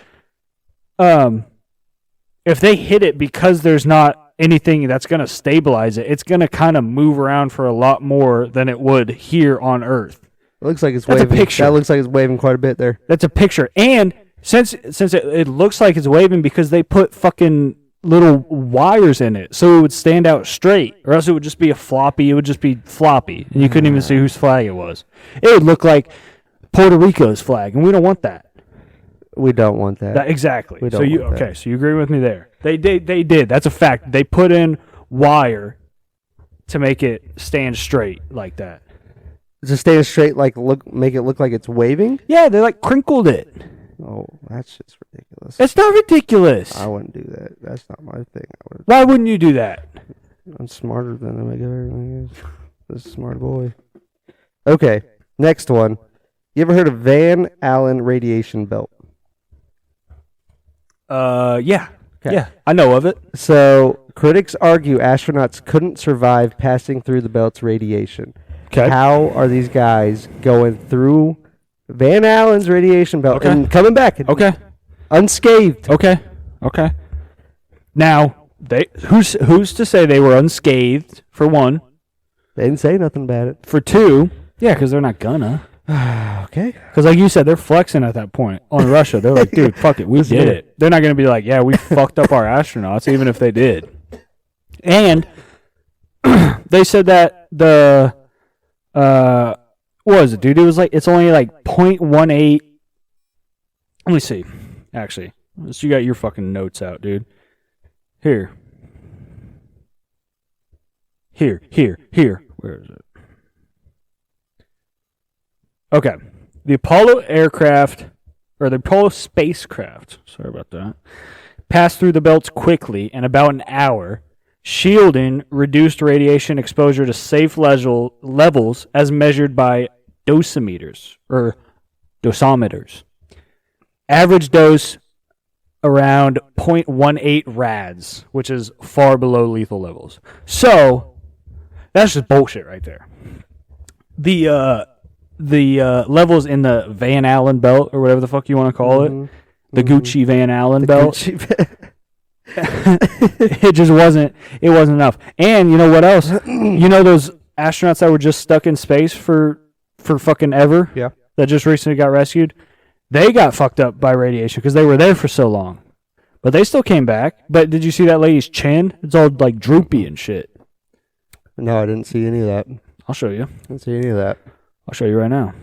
if they hit it because there's not anything that's going to stabilize it, it's going to kind of move around for a lot more than it would here on Earth. It looks like it's That's waving. A picture. That looks like it's waving quite a bit there. That's a picture. And since it looks like it's waving because they put fucking little wires in it so it would stand out straight, or else it would just be it would just be floppy, and you couldn't even see whose flag it was. It would look like Puerto Rico's flag, and we don't want that. We don't want that. Exactly. We don't want that. So you agree with me there. They did. That's a fact. They put in wire to make it stand straight like that. To stand straight, like make it look like it's waving? Yeah, they like crinkled it. Oh, that's just ridiculous. It's not ridiculous. I wouldn't do that. That's not my thing. Why wouldn't you do that? I'm smarter than I everything is. This smart boy. Okay, next one. You ever heard of Van Allen radiation belt? Yeah. Okay. Yeah, I know of it. So, critics argue astronauts couldn't survive passing through the belt's radiation. Okay. How are these guys going through Van Allen's radiation belt and coming back unscathed? Okay. Now, who's to say they were unscathed, for one? They didn't say nothing about it. For two, yeah, because they're not gonna. Okay. Because like you said, they're flexing at that point on Russia. They're like, dude, fuck it, we did it. They're not going to be like, yeah, we fucked up our astronauts, even if they did. And they said that what was it, dude? It was like, it's only like 0.18. Let me see. Actually, so you got your fucking notes out, dude. Here. Where is it? Okay. The Apollo spacecraft, sorry about that, passed through the belts quickly in about an hour, shielding reduced radiation exposure to safe levels as measured by dosimeters. Average dose around 0.18 rads, which is far below lethal levels. So, that's just bullshit right there. The levels in the Van Allen belt, or whatever the fuck you want to call it, the Gucci Van Allen belt, it just wasn't enough. And you know what else? You know those astronauts that were just stuck in space for fucking ever? Yeah. That just recently got rescued? They got fucked up by radiation because they were there for so long. But they still came back. But did you see that lady's chin? It's all like droopy and shit. No, I didn't see any of that. I'll show you. I didn't see any of that. I'll show you right now.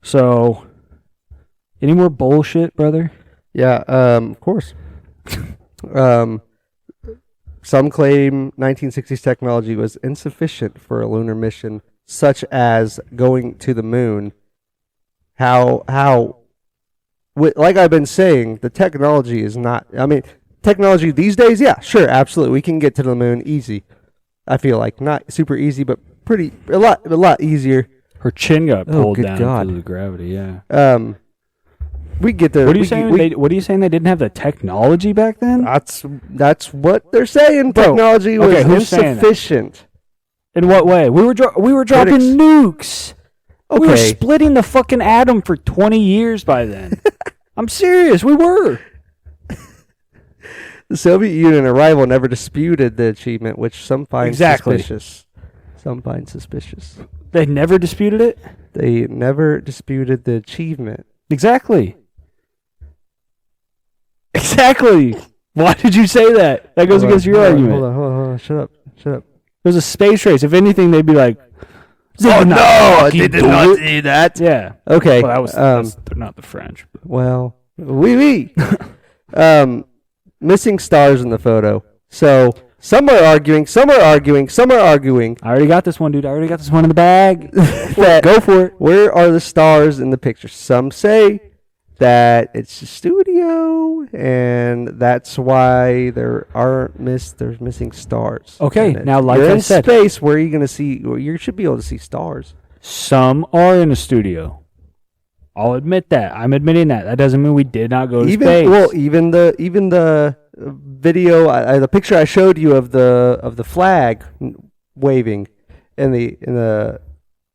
So, any more bullshit, brother? Yeah, of course. Some claim 1960s technology was insufficient for a lunar mission, such as going to the moon. Like I've been saying, the technology is not. I mean, technology these days, yeah, sure, absolutely, we can get to the moon easy. I feel like not super easy, but a lot easier. Her chin got pulled good down God. because of the gravity. Yeah. We get the. What are you saying? What are you saying? They didn't have the technology back then? That's what they're saying. Bro, technology was who's insufficient. In what way? We were dropping nukes. Okay. We were splitting the fucking atom for 20 years by then. I'm serious. We were. The Soviet Union and rival never disputed the achievement, which some find suspicious. Some find suspicious. They never disputed it? They never disputed the achievement. Exactly. Why did you say that? That goes against your argument. Hold on. Shut up. It was a space race. If anything, they'd be like, Oh no, they did not see that. Yeah. Okay. Well, that's not the French. Well, oui. Missing stars in the photo. So some are arguing. I already got this one, dude. I already got this one in the bag. Go for it. Where are the stars in the picture? Some say that it's a studio, and that's why there's missing stars. Okay, now like You're I in said, space. Where are you going to see? You should be able to see stars. some are in a studio. I'll admit that. I'm admitting that. That doesn't mean we did not go to space. Well, even the video, the picture I showed you of the flag waving in the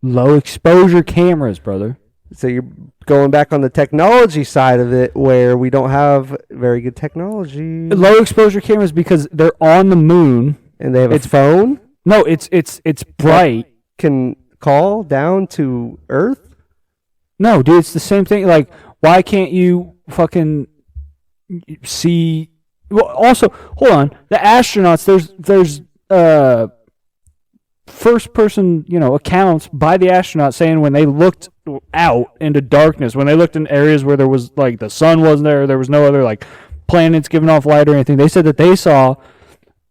Low exposure cameras, brother. so you're going back on the technology side of it, where we don't have very good technology, Low exposure cameras because they're on the moon. and they have a phone No, it's bright. can call down to Earth. No, dude, it's the same thing. Like, why can't you fucking see? Well, also, hold on. The astronauts, there's first person, accounts by the astronauts saying when they looked out into darkness, when they looked in areas where there was like the sun wasn't there was no other like planets giving off light or anything. They said that they saw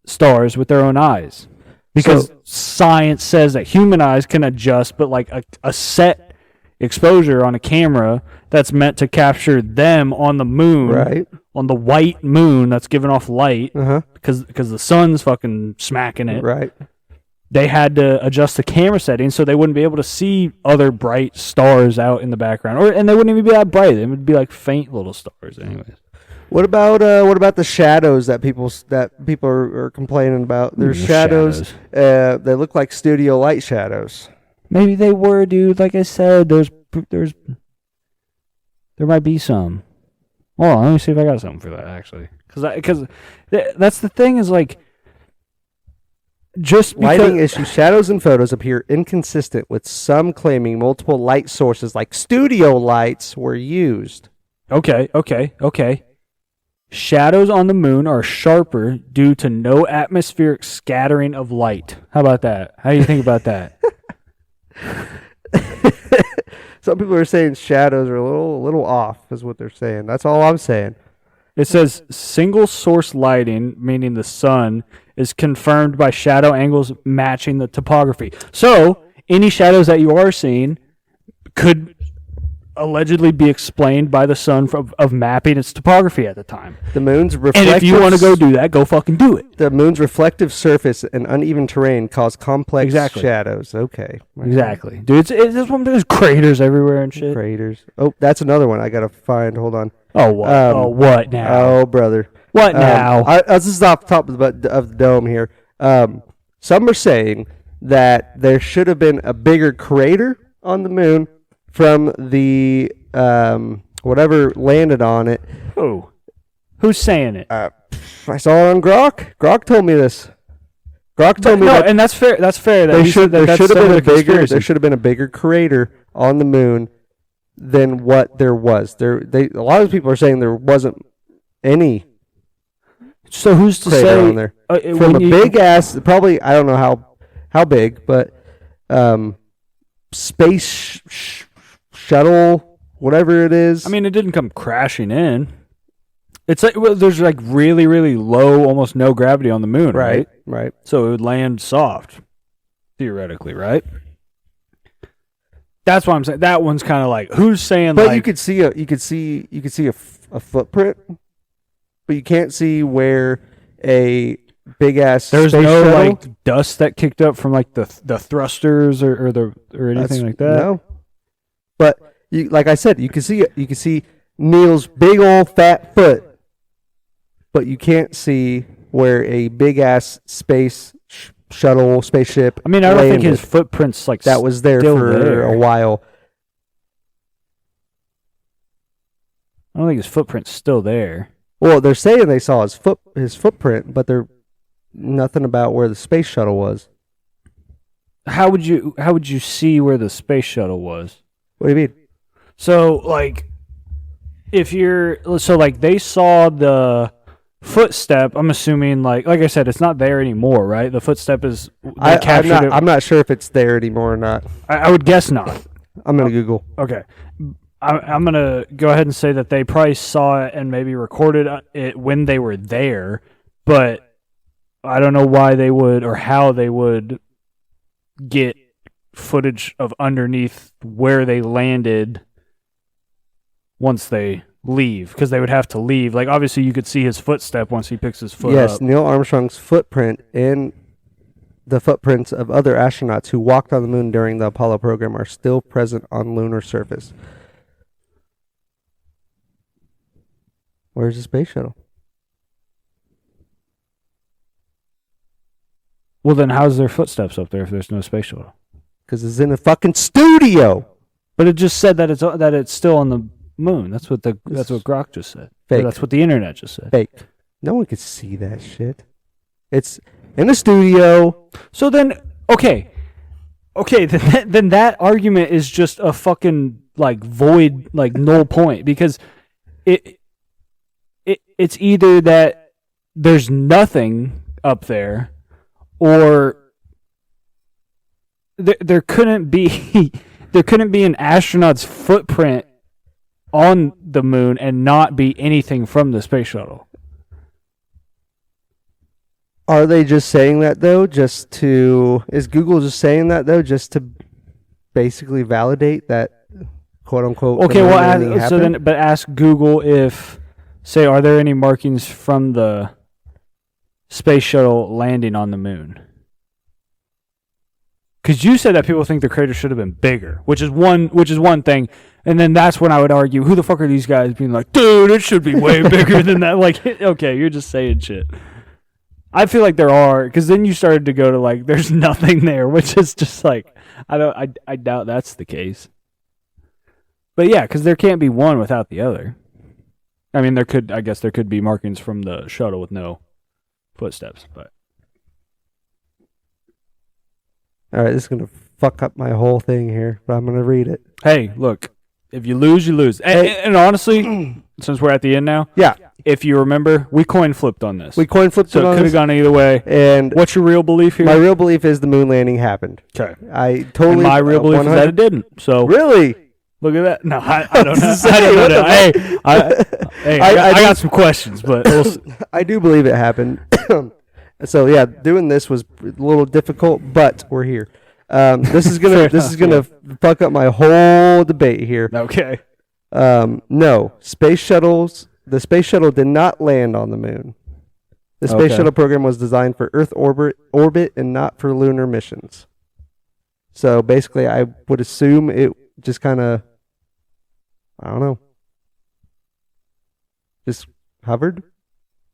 stars with their own eyes because science says that human eyes can adjust, but like a set exposure on a camera that's meant to capture them on the moon, Right. on the white moon that's giving off light, because the sun's fucking smacking it. Right. They had to adjust the camera settings so they wouldn't be able to see other bright stars out in the background, and they wouldn't even be that bright. They would be like faint little stars, anyways. What about the shadows that people are complaining about? There's shadows. They look like studio light shadows. Maybe they were, dude. Like I said, there might be some. Hold on, let me see if I got something for that actually, because that's the thing is like just because Lighting issues, shadows and photos appear inconsistent, with some claiming multiple light sources like studio lights were used. Okay. Shadows on the moon are sharper due to no atmospheric scattering of light. How about that? How do you think about that? Some people are saying shadows are a little off, is what they're saying. That's all I'm saying. It says single source lighting, meaning the sun, is confirmed by shadow angles matching the topography. So any shadows that you are seeing could allegedly be explained by the sun of mapping its topography at the time. The moon's reflective. And if you want to go do that, go fucking do it. The moon's reflective surface and uneven terrain cause complex shadows. Okay. Exactly. Dude, it's one of those craters everywhere and shit. Craters. Oh, that's another one I gotta find. Hold on. Oh, what? What now? Oh, brother. What now? This is off the top of the dome here. Some are saying that there should have been a bigger crater on the moon from the whatever landed on it. Who? Who's saying it? I saw it on Grok. Grok told me this. Grok told me that. And that's fair. That's fair. There should have been a bigger crater on the moon than what there was. A lot of people are saying there wasn't any. So who's to say on there from a big ass? Probably I don't know how big, but space shuttle, whatever it is. I mean, it didn't come crashing in. It's like there's like really, really low, almost no gravity on the moon, right? Right. So it would land soft, theoretically, right? That's why I'm saying that one's kind of like who's saying. But like, you could see a footprint, but you can't see where a big ass. There's space no shuttle, like dust that kicked up from like the thrusters or anything like that. No, but like I said, you can see it. You can see Neil's big old fat foot, but you can't see where a big ass space shuttle spaceship. I mean, I don't landed. think his footprints like that was there for a while. I don't think his footprint's still there. Well, they're saying they saw his footprint, but they're nothing about where the space shuttle was. How would you see where the space shuttle was? What do you mean? So like, they saw the footstep, I'm assuming, like I said, it's not there anymore, right? The footstep is. I'm not sure if it's there anymore or not. I would guess not. I'm gonna Google. Okay. I'm going to go ahead and say that they probably saw it and maybe recorded it when they were there, but I don't know why they would or how they would get footage of underneath where they landed once they leave, because they would have to leave. Like, obviously, you could see his footstep once he picks his foot up. Yes, Neil Armstrong's footprint and the footprints of other astronauts who walked on the moon during the Apollo program are still present on lunar surface. Where's the space shuttle? Well, then how's there footsteps up there if there's no space shuttle? Because it's in a fucking studio. But it just said that it's still on the moon. That's what Grok just said. Fake. That's what the internet just said. Fake. No one could see that shit. It's in a studio. So then, okay, then that argument is just a fucking like void, like null point, because it's either that there's nothing up there, or there couldn't be an astronaut's footprint on the moon and not be anything from the space shuttle. Are they just saying that though? Is Google just saying that though, just to basically validate that quote unquote? Okay, well, but ask Google if. Say, are there any markings from the space shuttle landing on the moon? Because you said that people think the crater should have been bigger, which is one thing, and then that's when I would argue, who the fuck are these guys being like, dude, it should be way bigger than that? Like, okay, you're just saying shit. I feel like there are, because then you started to go to like, there's nothing there, which is just like, I doubt that's the case. But yeah, because there can't be one without the other. I mean, there could be markings from the shuttle with no footsteps, but. All right, this is gonna fuck up my whole thing here, but I'm gonna read it. Hey, look, if you lose, you lose. And honestly, since we're at the end now, yeah. If you remember, we coin flipped on this. So it could have gone either way. And what's your real belief here? My real belief is the moon landing happened. Okay. And my real belief is that it didn't. So really. Look at that. No, I don't know. I don't know. I got some questions, but I do believe it happened. So yeah, doing this was a little difficult, but we're here. This is gonna fuck up my whole debate here. Okay. No, the space shuttle did not land on the moon. The space shuttle program was designed for Earth orbit and not for lunar missions. So basically, I would assume it just kind of, I don't know, just hovered.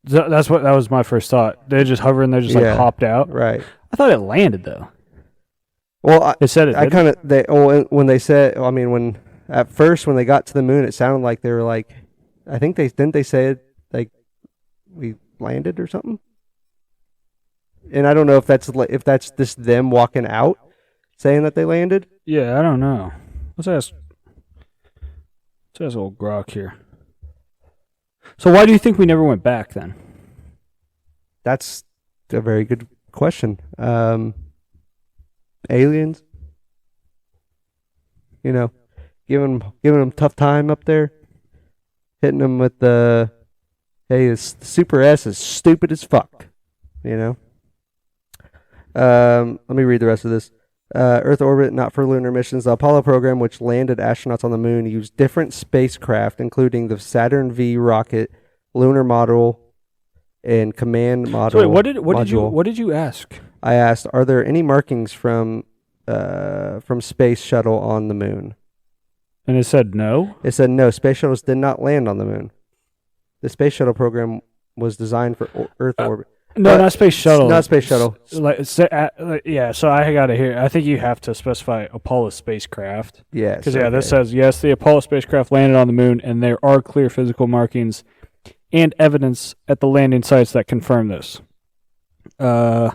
That was my first thought. They just hovered and they just like popped out. Right. I thought it landed though. Well, it said it. When at first when they got to the moon, it sounded like they were like, I think they said like we landed or something. And I don't know if that's just them walking out saying that they landed. Yeah, I don't know. Let's ask old Grok here. So why do you think we never went back then? That's a very good question. Aliens, giving them tough time up there, hitting them with the, hey, this Super S is stupid as fuck, Let me read the rest of this. Earth orbit, not for lunar missions. The Apollo program, which landed astronauts on the moon, used different spacecraft, including the Saturn V rocket, lunar module, and command module. So wait, what did you ask? I asked, are there any markings from space shuttle on the moon? And it said no? It said no. Space shuttles did not land on the moon. The space shuttle program was designed for Earth orbit. No, not space shuttle. Not space shuttle. So I got to hear. I think you have to specify Apollo spacecraft. Yes. Because this says yes, the Apollo spacecraft landed on the moon, and there are clear physical markings and evidence at the landing sites that confirm this. Because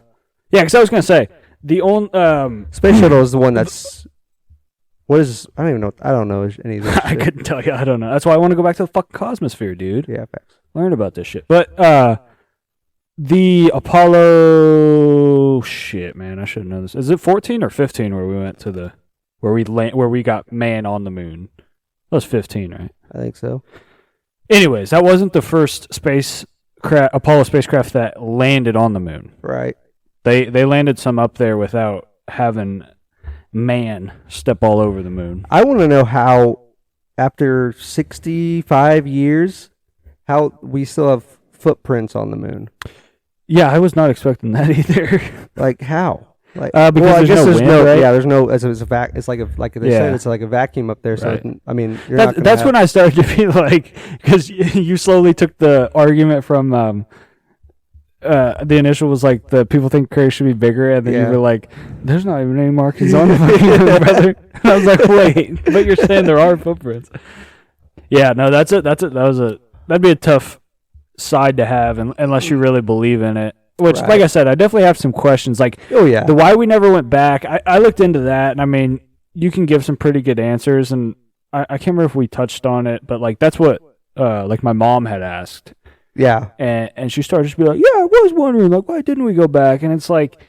I was going to say the only space shuttle is the one that's What is? I don't even know. I don't know any of this. I couldn't tell you. I don't know. That's why I want to go back to the fucking Cosmosphere, dude. Yeah, facts. Learn about this shit. But the Apollo shit, man. I should know this. Is it 14 or 15 where we went to where we got man on the moon? That was 15, right? I think so. Anyways, that wasn't the first Apollo spacecraft that landed on the moon. Right. They landed some up there without having man step all over the moon. I want to know how, after 65 years, how we still have footprints on the moon. Yeah, I was not expecting that either. Like how? Like because there's no wind, right? Yeah, there's no. It's like they said, it's like a vacuum up there. So right. I mean, that's when I started to be like, because you slowly took the argument from the initial was like the people think Craig should be bigger, and then you were like, "There's not even any markings on the fucking moon, brother." And I was like, "Wait, but you're saying there are footprints?" Yeah, no, that'd be a tough side to have unless you really believe in it. Which, like I said, I definitely have some questions. Like, the why we never went back. I looked into that, and I mean, you can give some pretty good answers, and I can't remember if we touched on it, but like that's what like my mom had asked. Yeah, and she started to be like, "Yeah, I was wondering, like, why didn't we go back?" And it's like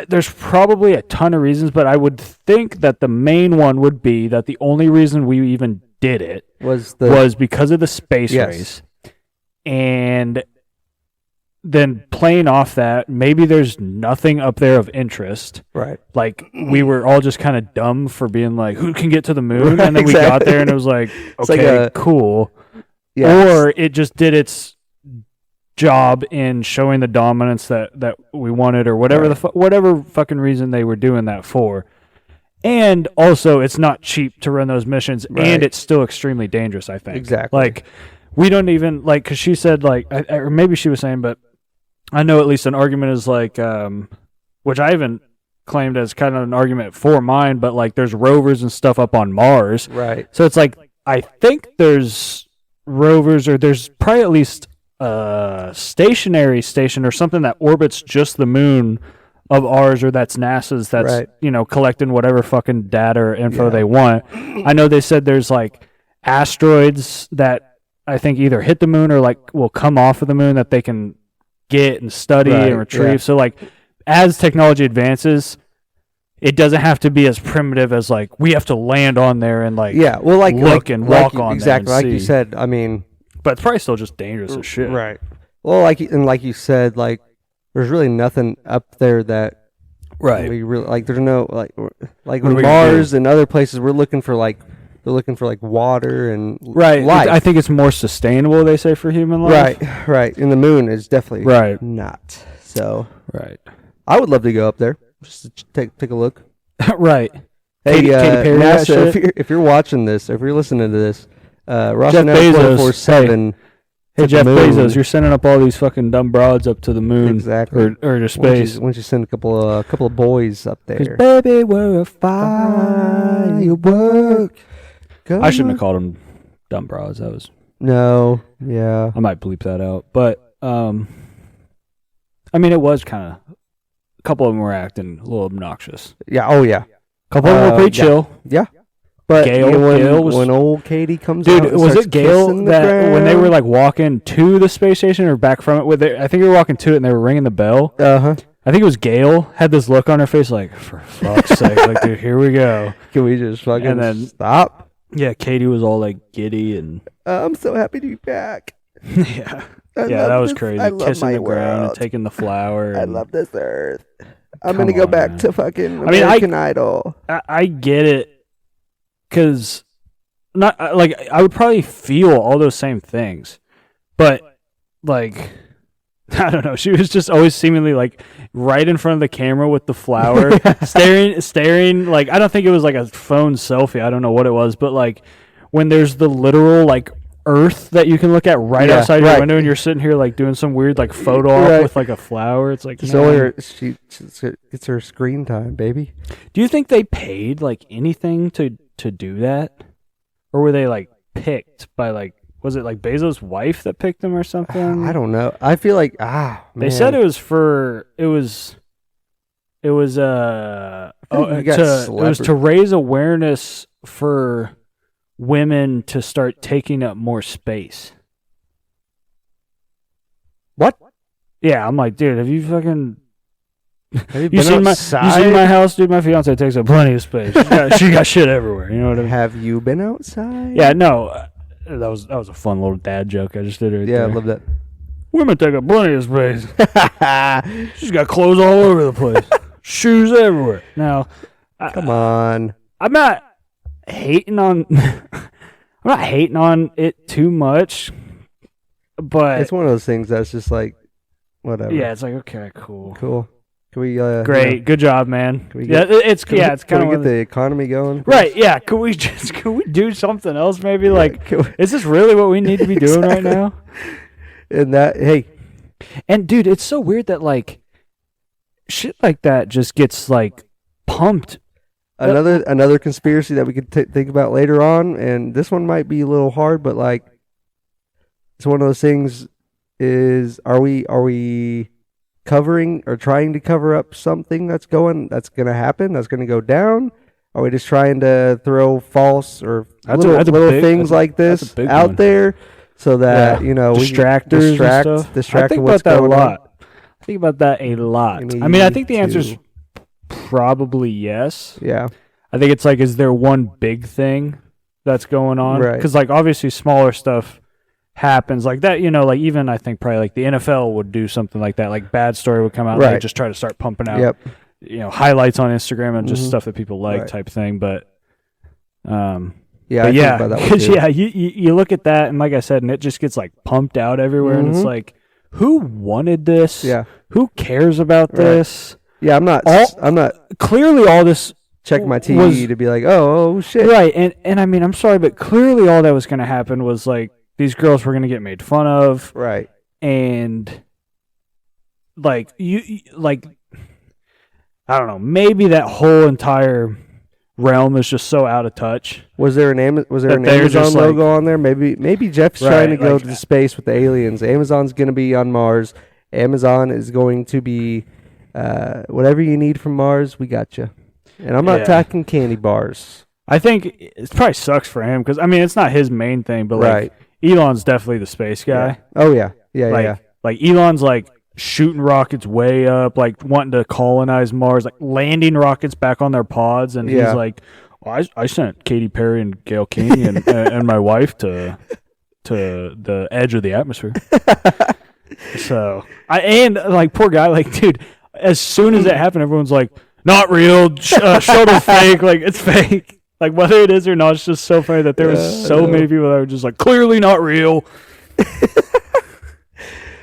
there's probably a ton of reasons, but I would think that the main one would be that the only reason we even did it was because of the space race, and then playing off that, maybe there's nothing up there of interest. Right. Like, we were all just kind of dumb for being like, who can get to the moon? Right, and then we got there and it was like, okay, cool. Yes. Or it just did its job in showing the dominance that we wanted, or whatever whatever fucking reason they were doing that for. And also, it's not cheap to run those missions, and it's still extremely dangerous, I think. Exactly. Like, we don't even, like, because she said, like, or maybe she was saying, but I know at least an argument is like, which I haven't claimed as kind of an argument for mine, but like there's rovers and stuff up on Mars. Right. So it's like, I think there's rovers, or there's probably at least a stationary station or something that orbits just the moon of ours, or that's NASA's, that's, collecting whatever fucking data or info they want. I know they said there's like asteroids that I think either hit the moon or like will come off of the moon that they can get and study and retrieve. Yeah. So like, as technology advances, it doesn't have to be as primitive as like we have to land on there and like look and walk on exactly there and like see. You said. I mean, but it's probably still just dangerous as shit. Right. Well, like you said, like there's really nothing up there that we really like. There's no like with Mars and other places. They're looking for like water and life. I think it's more sustainable, they say, for human life. Right. And the moon is definitely not. So I would love to go up there just to take a look. Right. Hey, NASA, if you're watching this, if you're listening to this, Ross&Evan 24/7. Hey, Jeff Bezos, you're sending up all these fucking dumb broads up to the moon, or to space. Why don't you send a couple of boys up there? 'Cause baby, we're a firework. I shouldn't have called them dumb broads. That was I might bleep that out, but I mean, it was kind of, a couple of them were acting a little obnoxious. Yeah. Oh yeah. A couple of them were pretty chill. Yeah. But Gail was, when old Katie comes out, was it Gail that when they were like walking to the space station or back from it? I think they were walking to it and they were ringing the bell. I think it was Gail had this look on her face like, for fuck's sake, like, dude, here we go. Can we just fucking stop? Yeah, Katie was all like giddy and I'm so happy to be back. Yeah, that was crazy. Kissing the ground and taking the flower. I love this earth. I'm gonna go back to fucking American Idol. I get it. Because, not like, I would probably feel all those same things, but like, I don't know. She was just always seemingly like right in front of the camera with the flower, staring. Like, I don't think it was like a phone selfie. I don't know what it was, but like when there's the literal like Earth that you can look at outside your window, and you're sitting here like doing some weird like photo op with like a flower. It's like, it's her screen time, baby. Do you think they paid like anything to do that, or were they like picked by like, was it like Bezos' wife that picked them or something? I don't know. I feel like they said it was It was it was to raise awareness for women to start taking up more space. What? Yeah, I'm like, dude, have you fucking Have you seen my house, dude? My fiance takes up plenty of space. She got shit everywhere. You know what I mean? Have you been outside? Yeah, no. That was a fun little dad joke I just did right there. I love that. Women take up plenty of space. She's got clothes all over the place. Shoes everywhere. Now, come on. I'm not hating on it too much, but it's one of those things that's just like whatever. Yeah, it's like okay, cool. Can we great, good job, man. It's kind of get the economy going. Right? Yeah. Can we do something else? Maybe is this really what we need to be doing right now? And and dude, it's so weird that like shit like that just gets like pumped. Another conspiracy that we could think about later on, and this one might be a little hard, but like it's one of those things. Are we covering or trying to cover up something that's going to happen, that's going to go down? Are we just trying to throw false or little things like this out there so that distract and stuff? I think about that a lot. I think about that a lot. I mean, I think the answer is probably yes. Yeah. I think it's like, is there one big thing that's going on? Right. Because like obviously smaller stuff happens like that, like even I think probably like the NFL would do something like that. Like Bad Story would come out and they just try to start pumping out highlights on Instagram and just stuff that people like type thing. But think about that one too. you look at that and like I said, and it just gets like pumped out everywhere and it's like, who wanted this? Yeah. Who cares about this? Yeah, I'm not clearly all this check my TV to be like, oh shit. Right. And I mean, I'm sorry, but clearly all that was going to happen was like these girls were going to get made fun of. Right. And like I don't know, maybe that whole entire realm is just so out of touch. Was there an Amazon logo on there? Maybe Jeff's trying to go to space with the aliens. Amazon's going to be on Mars. Amazon is going to be whatever you need from Mars, we got you. And I'm not talking candy bars. I think it probably sucks for him because I mean it's not his main thing, but like Elon's definitely the space guy. Yeah. Oh yeah. Like Elon's like shooting rockets way up, like wanting to colonize Mars, like landing rockets back on their pods, and he's like, well, I sent Katy Perry and Gail King and my wife to the edge of the atmosphere. So poor guy, like dude, as soon as that happened, everyone's like, not real, shuttle fake, like it's fake. Like whether it is or not, it's just so funny that there was so many people that were just like, clearly not real.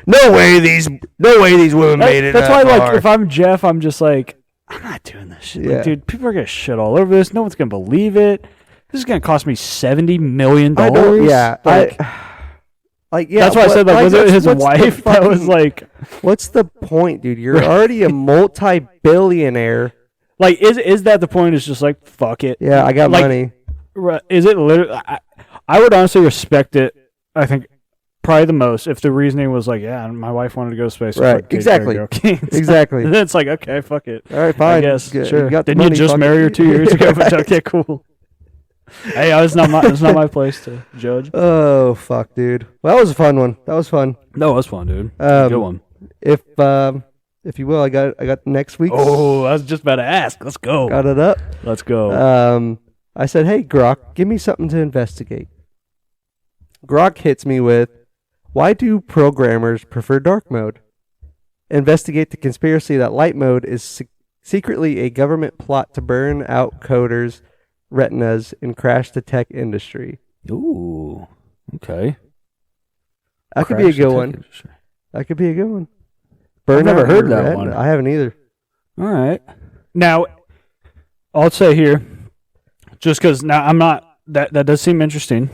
No way these women made it. That's why, like, if I'm Jeff, I'm just like, I'm not doing this shit. Like, dude, people are gonna shit all over this. No one's gonna believe it. This is gonna cost me $70 million. That's why I said, like, was it his wife that was like, what's the point, dude? You're already a multi-billionaire. Like, is that the point? It's just like, fuck it. Yeah, I got money. Is it literally? I would honestly respect it. I think probably the most if the reasoning was like, yeah, my wife wanted to go to space. Right. Exactly. Exactly. Then it's like, okay, fuck it. All right, fine. I guess. Good. Sure. Didn't you just marry her 2 years ago? But okay, cool. Hey, it's not my place to judge. Oh fuck, dude. Well, that was a fun one. That was fun. No, it was fun, dude. Good one. If you will, I got next week's. Oh, I was just about to ask. Let's go. Got it up. Let's go. I said, hey, Grok, give me something to investigate. Grok hits me with, why do programmers prefer dark mode? Investigate the conspiracy that light mode is secretly a government plot to burn out coders' retinas and crash the tech industry. Ooh, okay. That could be a good one. That could be a good one. I've never heard that one. I haven't either. All right. Now, I'll say here, just because now I'm not, that does seem interesting,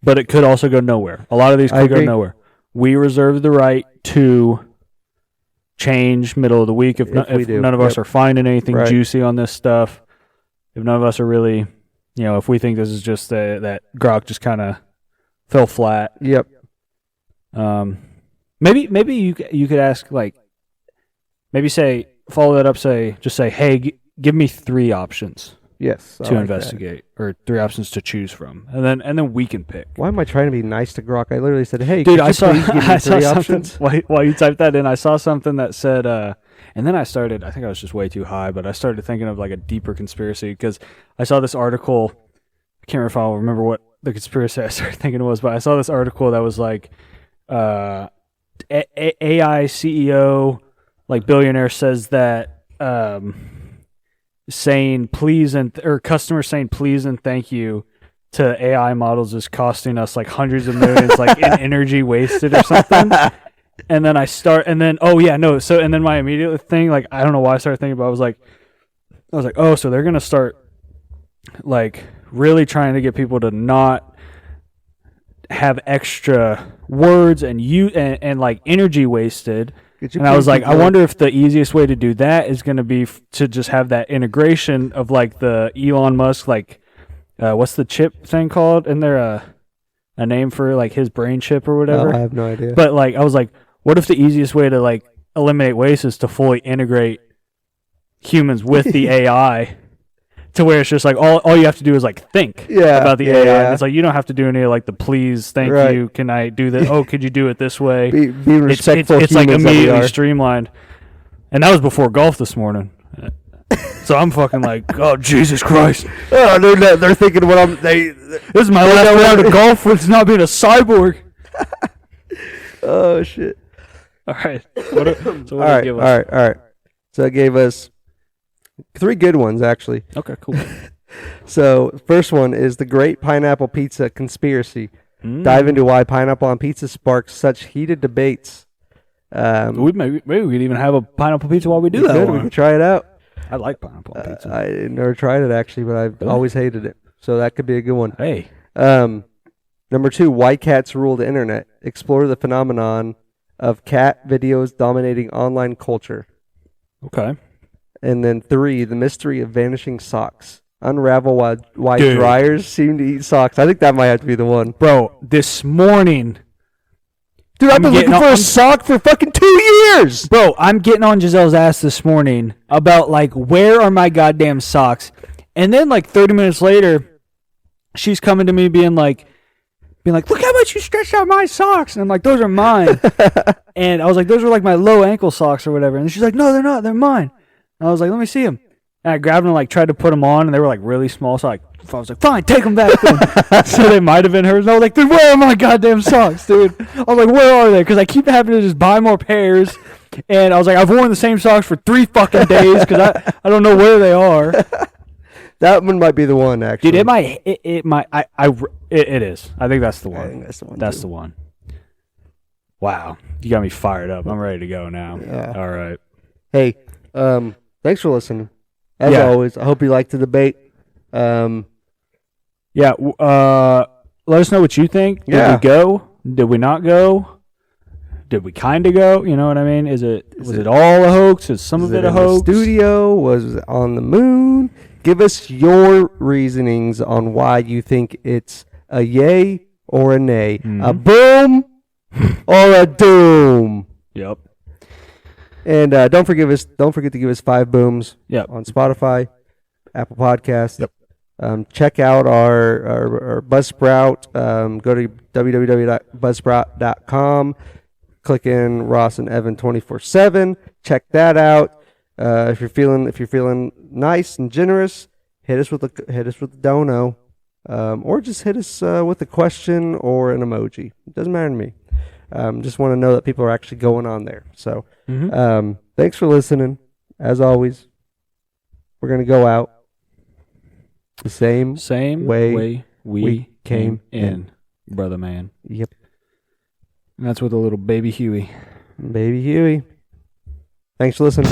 but it could also go nowhere. A lot of these could go nowhere. We reserve the right to change middle of the week if none of us are finding anything juicy on this stuff. If none of us are really, if we think this is just that Grok just kind of fell flat. Yep. Maybe you could ask, like, maybe say follow that up. Just say, hey, give me 3 options. Yes, to investigate, or 3 options to choose from, and then we can pick. Why am I trying to be nice to Grok? I literally said, "Hey, dude, I saw, give me I saw 3 something options?" while you typed that in. I saw something that said, and then I started. I think I was just way too high, but I started thinking of like a deeper conspiracy because I saw this article. I can't remember if I'll remember what the conspiracy I started thinking it was, but I saw this article that was like, AI CEO, like billionaire, says that. Saying please or customers saying please and thank you to AI models is costing us like hundreds of millions like in energy wasted or something. And then so and then my immediate thing, like I don't know why I started thinking about it, I was like, oh, so they're gonna start like really trying to get people to not have extra words and like energy wasted. And I was like, I wonder if the easiest way to do that is going to be to just have that integration of like the Elon Musk, like, what's the chip thing called? Isn't there a name for like his brain chip or whatever? Oh, I have no idea. But like, I was like, what if the easiest way to like eliminate waste is to fully integrate humans with the AI? To where it's just like all you have to do is like think about the AI. Yeah. And it's like you don't have to do any of like the please, thank you, can I do this? Oh, could you do it this way? Be respectful. It's like immediately streamlined. And that was before golf this morning. So I'm fucking like, oh Jesus Christ! Oh, they're thinking this is my last round of golf with not being a cyborg. Oh shit! All right. What did it give us? All right. So it gave us 3 good ones, actually. Okay, cool. So, first one is the Great Pineapple Pizza Conspiracy. Dive into why pineapple on pizza sparks such heated debates. Maybe we could even have a pineapple pizza while we do that. Good, we can try it out. I like pineapple on pizza. I never tried it, actually, but I've always hated it. So that could be a good one. Hey. Number 2, why cats rule the internet. Explore the phenomenon of cat videos dominating online culture. Okay. And then 3, the mystery of vanishing socks. Unravel why dryers seem to eat socks. I think that might have to be the one. Bro, this morning... Dude, I've been looking for a sock for fucking 2 years! Bro, I'm getting on Giselle's ass this morning about, like, where are my goddamn socks? And then, like, 30 minutes later, she's coming to me being like, look how much you stretched out my socks. And I'm like, those are mine. And I was like, those are, like, my low ankle socks or whatever. And she's like, no, they're not. They're mine. And I was like, let me see them. And I grabbed them and like tried to put them on, and they were like really small. So I was like, fine, take them back. So they might have been hers. And I was like, dude, where are my goddamn socks, dude? I was like, where are they? Because I keep having to just buy more pairs. And I was like, I've worn the same socks for 3 fucking days because I don't know where they are. That one might be the one, actually. Dude, it is. I think that's the one. I think that's the one. That's the one. Wow, you got me fired up. I'm ready to go now. Yeah. All right. Hey, thanks for listening. As always, I hope you liked the debate. Let us know what you think. Did we go? Did we not go? Did we kind of go? You know what I mean? Was it all a hoax? Is some of it a hoax? The studio? Was it on the moon? Give us your reasonings on why you think it's a yay or a nay, a boom or a doom. Yep. And don't forget to give us 5 booms on Spotify, Apple Podcasts. Yep. Check out our Buzzsprout. Go to www.buzzsprout.com. Click in Ross and Evan 24/7. Check that out. If you're feeling nice and generous, hit us with the dono, or just hit us with a question or an emoji. It doesn't matter to me. Just want to know that people are actually going on there. So, thanks for listening. As always, we're going to go out the same way we came in, brother man. Yep. And that's with a little baby Huey. Baby Huey. Thanks for listening.